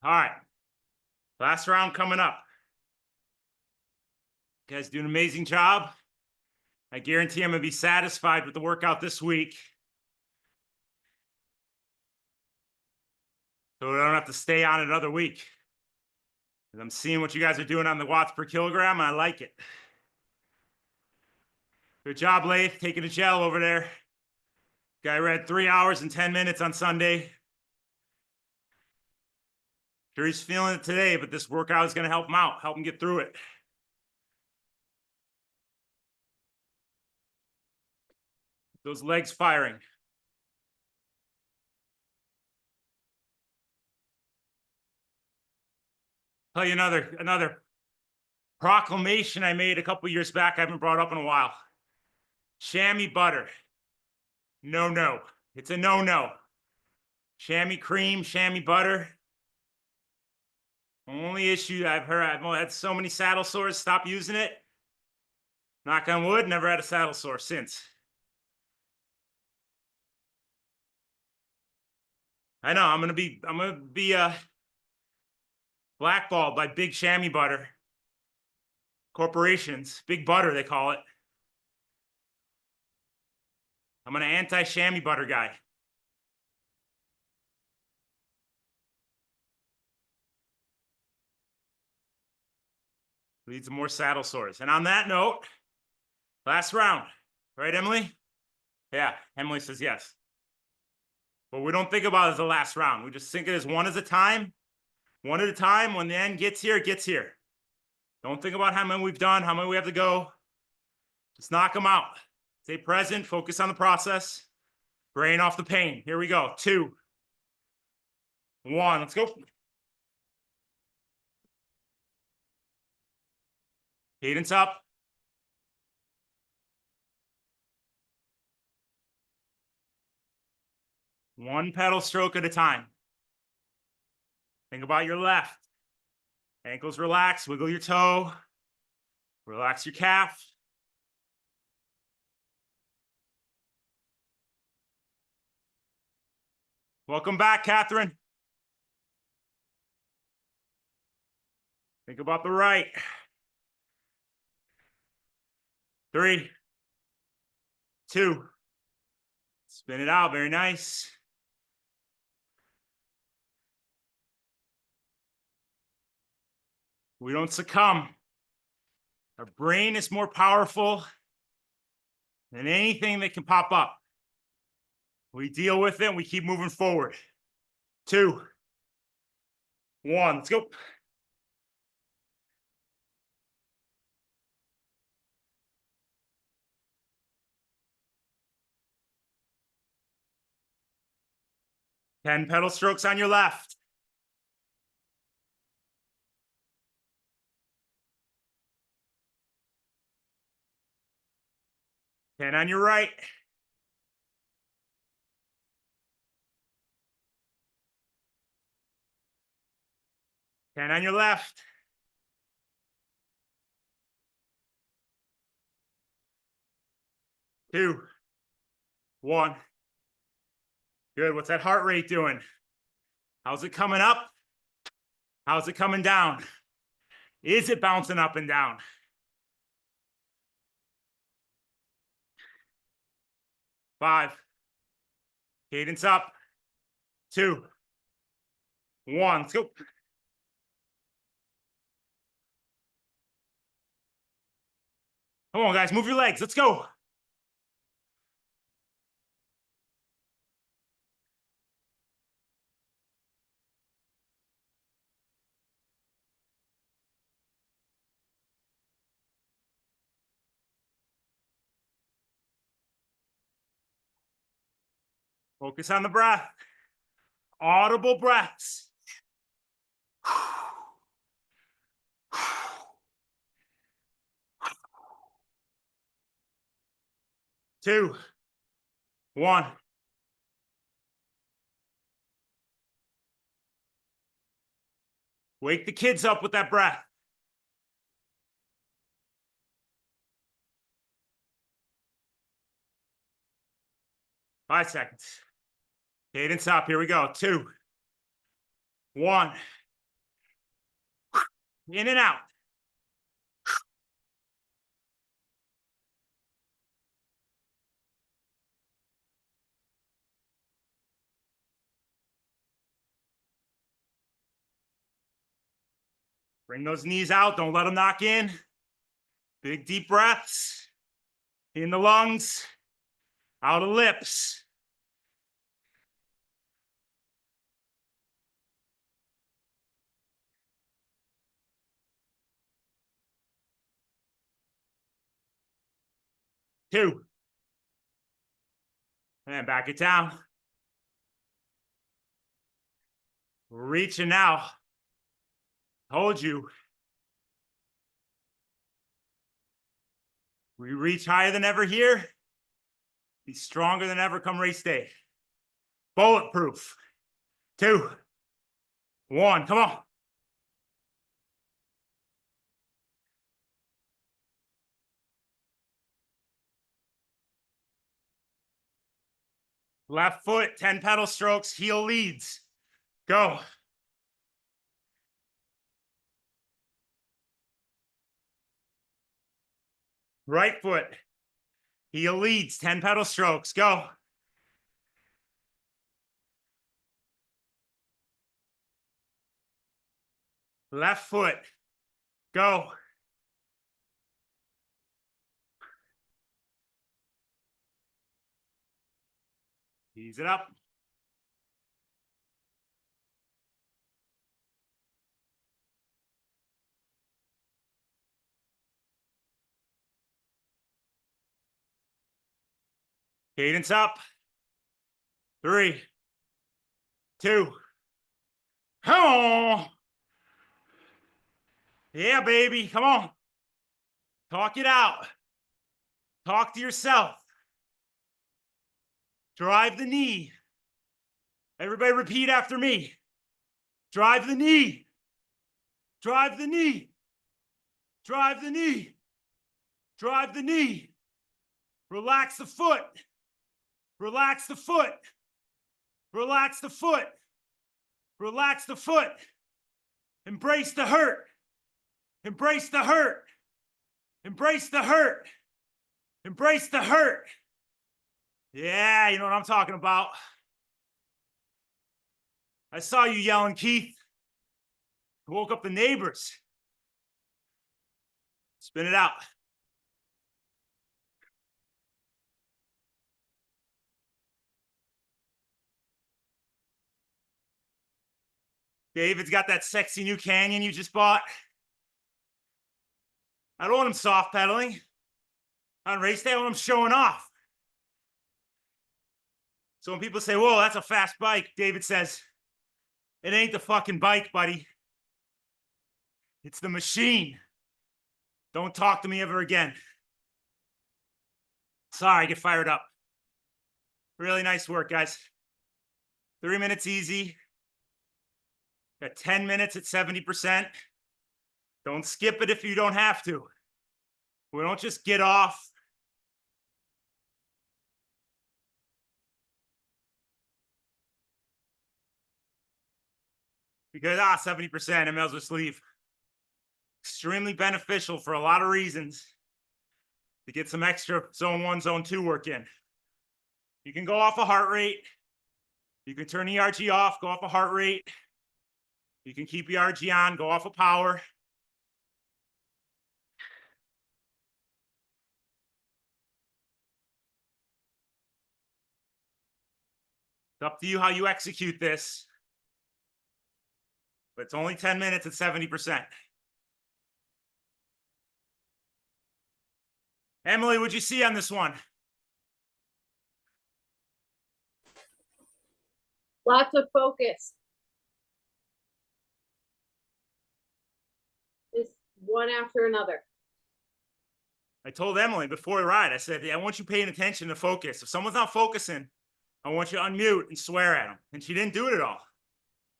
All right. Last round coming up. You guys do an amazing job. I guarantee I'm going to be satisfied with the workout this week. So I don't have to stay on it another week. I'm seeing what you guys are doing on the watts per kilogram, and I like it. Good job, Lath, taking a gel over there. Guy read 3 hours and 10 minutes on Sunday. Sure he's feeling it today, but this workout is going to help him out, help him get through it. Those legs firing. Tell you another proclamation I made a couple years back I haven't brought up in a while. Chamois butter. No. It's a no. Chamois cream, chamois butter. Only issue I've had so many saddle sores, stop using it. Knock on wood, never had a saddle sore since. I know I'm gonna be blackballed by big chamois butter corporations. Big butter, they call it. I'm an anti-chamois butter guy. Leads to more saddle sores. And on that note, last round, right, Emily? Yeah, Emily says yes. But we don't think about it as the last round. We just think it as one at a time. One at a time. When the end gets here, it gets here. Don't think about how many we've done, how many we have to go. Just knock them out. Stay present, focus on the process. Brain off the pain. Here we go. 2, 1, let's go. Cadence up. One pedal stroke at a time. Think about your left. Ankles relax, wiggle your toe. Relax your calf. Welcome back, Catherine. Think about the right. 3, 2. Spin it out, very nice. We don't succumb. Our brain is more powerful than anything that can pop up. We deal with it and we keep moving forward. 2, 1, let's go. Ten pedal strokes on your left. 10 on your right. 10 on your left. 2, 1. Good. What's that heart rate doing? How's it coming up? How's it coming down? Is it bouncing up and down? 5. Cadence up. 2, 1. Let's go. Come on, guys. Move your legs. Let's go. Focus on the breath. Audible breaths. 2, 1. Wake the kids up with that breath. Five seconds. Cadence up. Here we go. 2, 1. In and out. Bring those knees out. Don't let them knock in. Big deep breaths. In the lungs. Out of lips. Two. And back it down. Reaching now. Told you. We reach higher than ever here. Be stronger than ever come race day. Bulletproof. 2, 1. Come on. Left foot, 10 pedal strokes, heel leads. Go. Right foot, heel leads, 10 pedal strokes. Go. Left foot, go. Ease it up. Cadence up. 3, 2. Come on. Yeah, baby. Come on. Talk it out. Talk to yourself. Drive the knee. Everybody repeat after me. Drive the knee. Drive the knee. Drive the knee. Drive the knee. Relax the foot. Relax the foot. Relax the foot. Relax the foot. Embrace the hurt. Embrace the hurt. Embrace the hurt. Embrace the hurt. Yeah, you know what I'm talking about. I saw you yelling, Keith. Woke up the neighbors. Spin it out. David's got that sexy new Canyon you just bought. I don't want him soft pedaling. On race day, I want him showing off. So when people say, whoa, that's a fast bike, David says, it ain't the fucking bike, buddy. It's the machine. Don't talk to me ever again. Sorry, I get fired up. Really nice work, guys. 3 minutes easy. Got 10 minutes at 70%. Don't skip it if you don't have to. We don't just get off. Because, 70%, I may as well just leave. Extremely beneficial for a lot of reasons to get some extra zone 1, zone 2 work in. You can go off a heart rate. You can turn ERG off, go off a heart rate. You can keep ERG on, go off of power. It's up to you how you execute this. But it's only 10 minutes at 70%. Emily, what'd you see on this one? Lots of focus. Just one after another. I told Emily before we ride, I said, I want you paying attention to focus. If someone's not focusing, I want you to unmute and swear at them. And she didn't do it at all.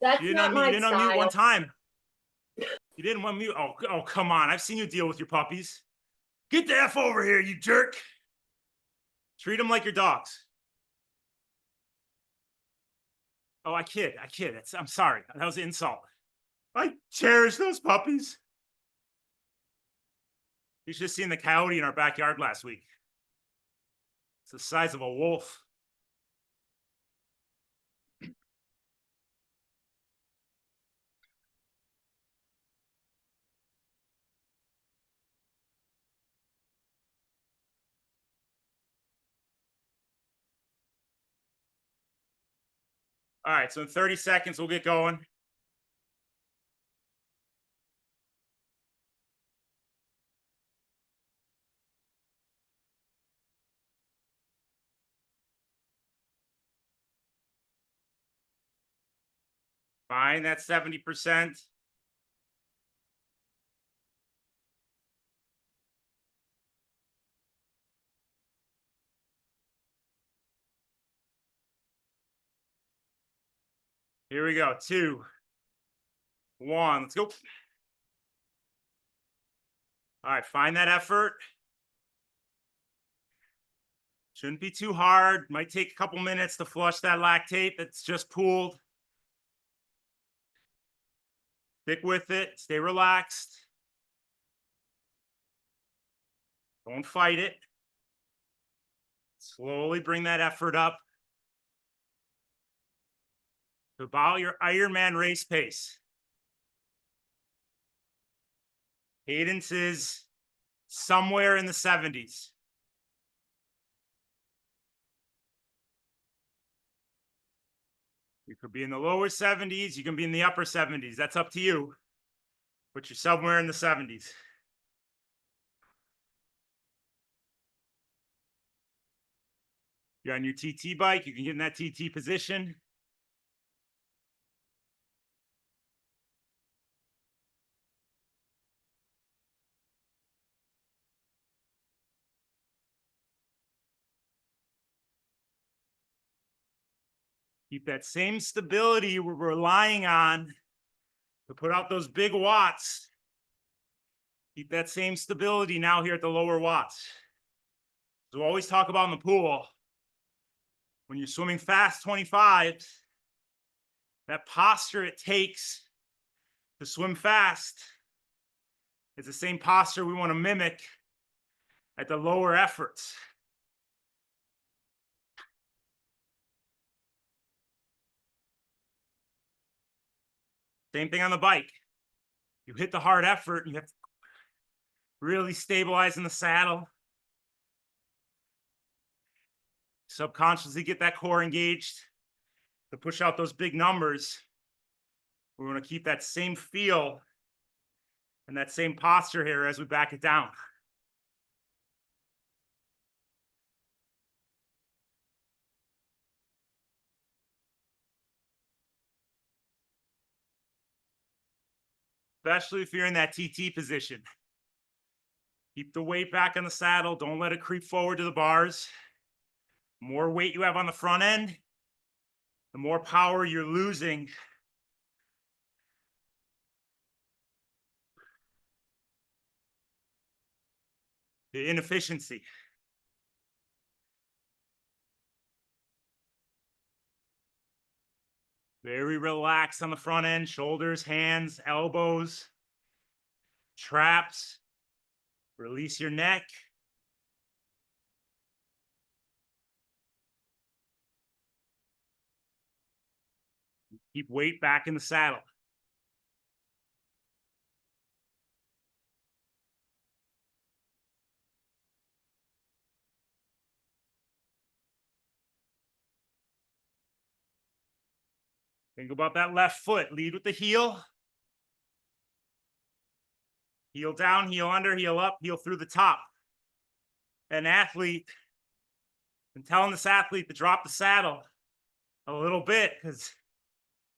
That's You not didn't my unmute one style. time. You didn't want me. Oh, come on. I've seen you deal with your puppies. Get the F over here, you jerk. Treat them like your dogs. Oh, I kid. I'm sorry. That was an insult. I cherish those puppies. You should have seen the coyote in our backyard last week. It's the size of a wolf. All right, so in 30 seconds, we'll get going. Fine, that's 70%. Here we go. 2, 1, let's go. All right, find that effort. Shouldn't be too hard. Might take a couple minutes to flush that lactate that's just pooled. Stick with it. Stay relaxed. Don't fight it. Slowly bring that effort up to about your Ironman race pace. Cadence is somewhere in the 70s. You could be in the lower 70s. You can be in the upper 70s. That's up to you. But you're somewhere in the 70s. You're on your TT bike. You can get in that TT position. Keep that same stability we're relying on to put out those big watts. Keep that same stability now here at the lower watts. So always talk about in the pool, when you're swimming fast 25s, that posture it takes to swim fast is the same posture we want to mimic at the lower efforts. Same thing on the bike. You hit the hard effort, you have to really stabilize in the saddle. Subconsciously get that core engaged to push out those big numbers. We want to keep that same feel and that same posture here as we back it down. Especially if you're in that TT position. Keep the weight back on the saddle. Don't let it creep forward to the bars. The more weight you have on the front end, the more power you're losing. The inefficiency. Very relaxed on the front end, shoulders, hands, elbows, traps. Release your neck. Keep weight back in the saddle. Think about that left foot. Lead with the heel. Heel down, heel under, heel up, heel through the top. An athlete, I'm telling this athlete to drop the saddle a little bit because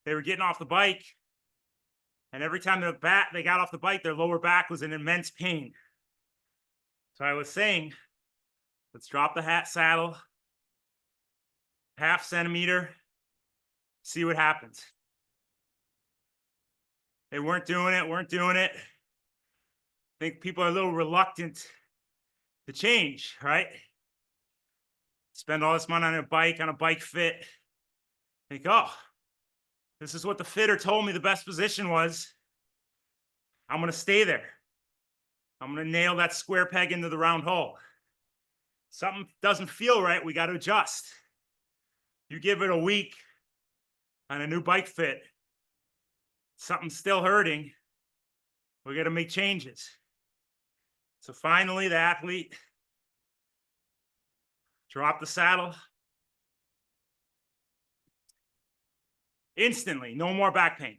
they were getting off the bike. And every time they got off the bike, their lower back was in immense pain. So I was saying, let's drop the saddle, 0.5 centimeter, see what happens. They weren't doing it. I think people are a little reluctant to change, right? Spend all this money on a bike fit. Think, oh, this is what the fitter told me the best position was. I'm going to stay there. I'm going to nail that square peg into the round hole. Something doesn't feel right. We got to adjust. You give it a week on a new bike fit, something's still hurting. We got to make changes. So finally, the athlete dropped the saddle. Instantly, no more back pain.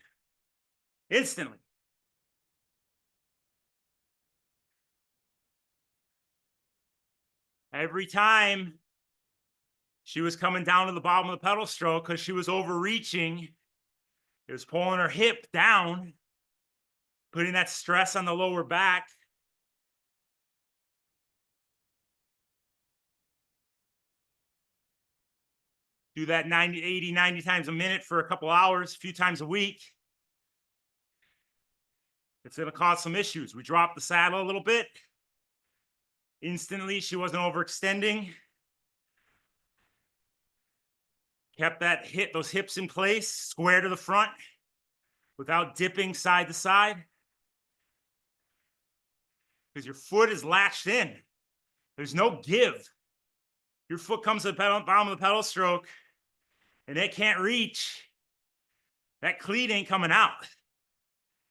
Instantly. Every time she was coming down to the bottom of the pedal stroke because she was overreaching, it was pulling her hip down, putting that stress on the lower back. Do that 90 times a minute for a couple hours, a few times a week. It's going to cause some issues. We dropped the saddle a little bit. Instantly, she wasn't overextending. Kept those hips in place, square to the front, without dipping side to side. Because your foot is latched in. There's no give. Your foot comes to the bottom of the pedal stroke, and it can't reach. That cleat ain't coming out.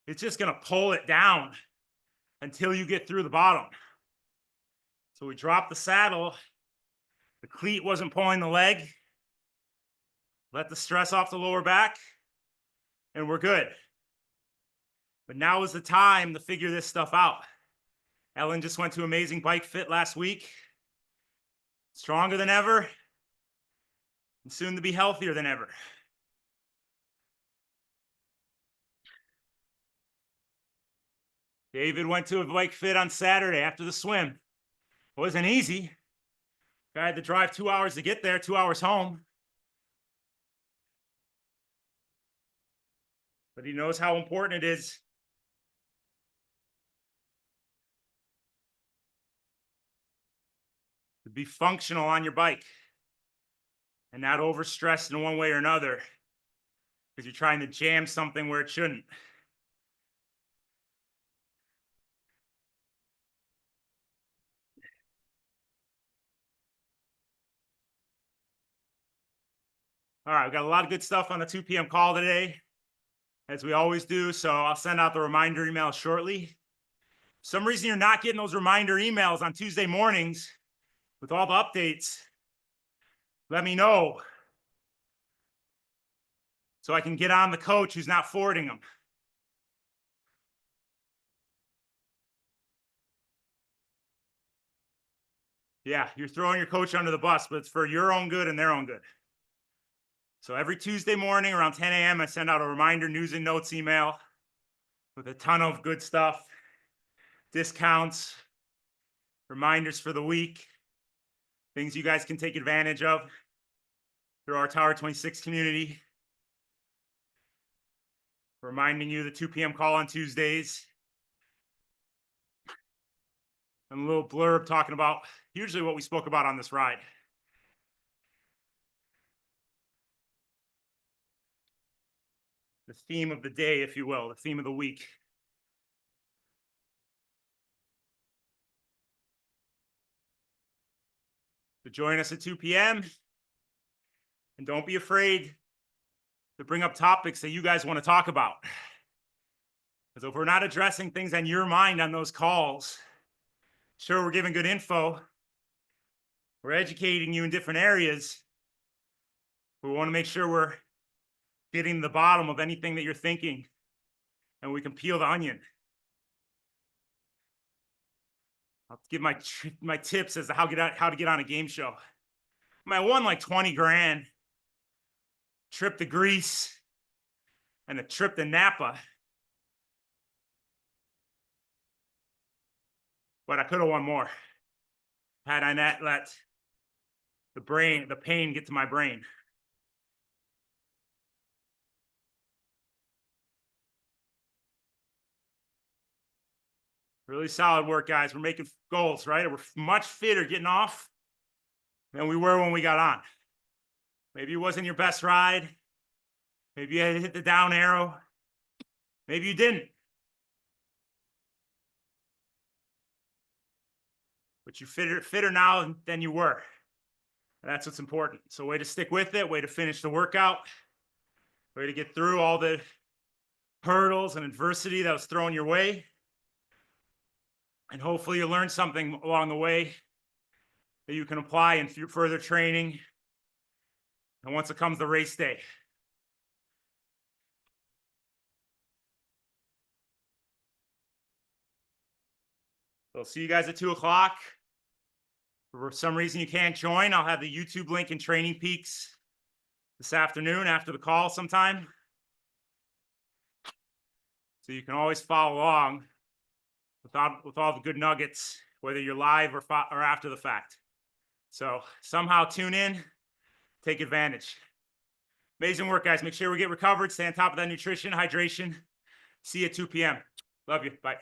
It's just going to pull it down until you get through the bottom. So we dropped the saddle. The cleat wasn't pulling the leg. Let the stress off the lower back, and we're good. But now is the time to figure this stuff out. Ellen just went to Amazing Bike Fit last week. Stronger than ever, and soon to be healthier than ever. David went to a bike fit on Saturday after the swim. It wasn't easy. Guy had to drive 2 hours to get there, 2 hours home. But he knows how important it is to be functional on your bike and not overstressed in one way or another because you're trying to jam something where it shouldn't. All right, we got a lot of good stuff on the 2 p.m. call today, as we always do. So I'll send out the reminder email shortly. For some reason you're not getting those reminder emails on Tuesday mornings with all the updates, let me know so I can get on the coach who's not forwarding them. Yeah, you're throwing your coach under the bus, but it's for your own good and their own good. So every Tuesday morning around 10 a.m., I send out a reminder news and notes email with a ton of good stuff, discounts, reminders for the week, things you guys can take advantage of through our Tower 26 community. Reminding you the 2 p.m. call on Tuesdays. And a little blurb talking about usually what we spoke about on this ride. The theme of the day, if you will, the theme of the week. So join us at 2 p.m. And don't be afraid to bring up topics that you guys want to talk about. Because if we're not addressing things on your mind on those calls, sure, we're giving good info. We're educating you in different areas. We want to make sure we're getting to the bottom of anything that you're thinking, and we can peel the onion. I'll give my tips as to how to get on a game show. I won like 20 grand. Trip to Greece and a trip to Napa. But I could have won more had I not let the pain get to my brain. Really solid work, guys. We're making goals, right? We're much fitter getting off than we were when we got on. Maybe it wasn't your best ride. Maybe you had to hit the down arrow. Maybe you didn't. But you're fitter now than you were. And that's what's important. So way to stick with it, way to finish the workout, way to get through all the hurdles and adversity that was thrown your way. And hopefully you learned something along the way that you can apply in further training. And once it comes to race day. So see you guys at 2 o'clock. For some reason you can't join, I'll have the YouTube link in Training Peaks this afternoon after the call sometime. So you can always follow along with all the good nuggets, whether you're live or after the fact. So somehow tune in, take advantage. Amazing work, guys. Make sure we get recovered, stay on top of that nutrition, hydration. See you at 2 p.m. Love you. Bye.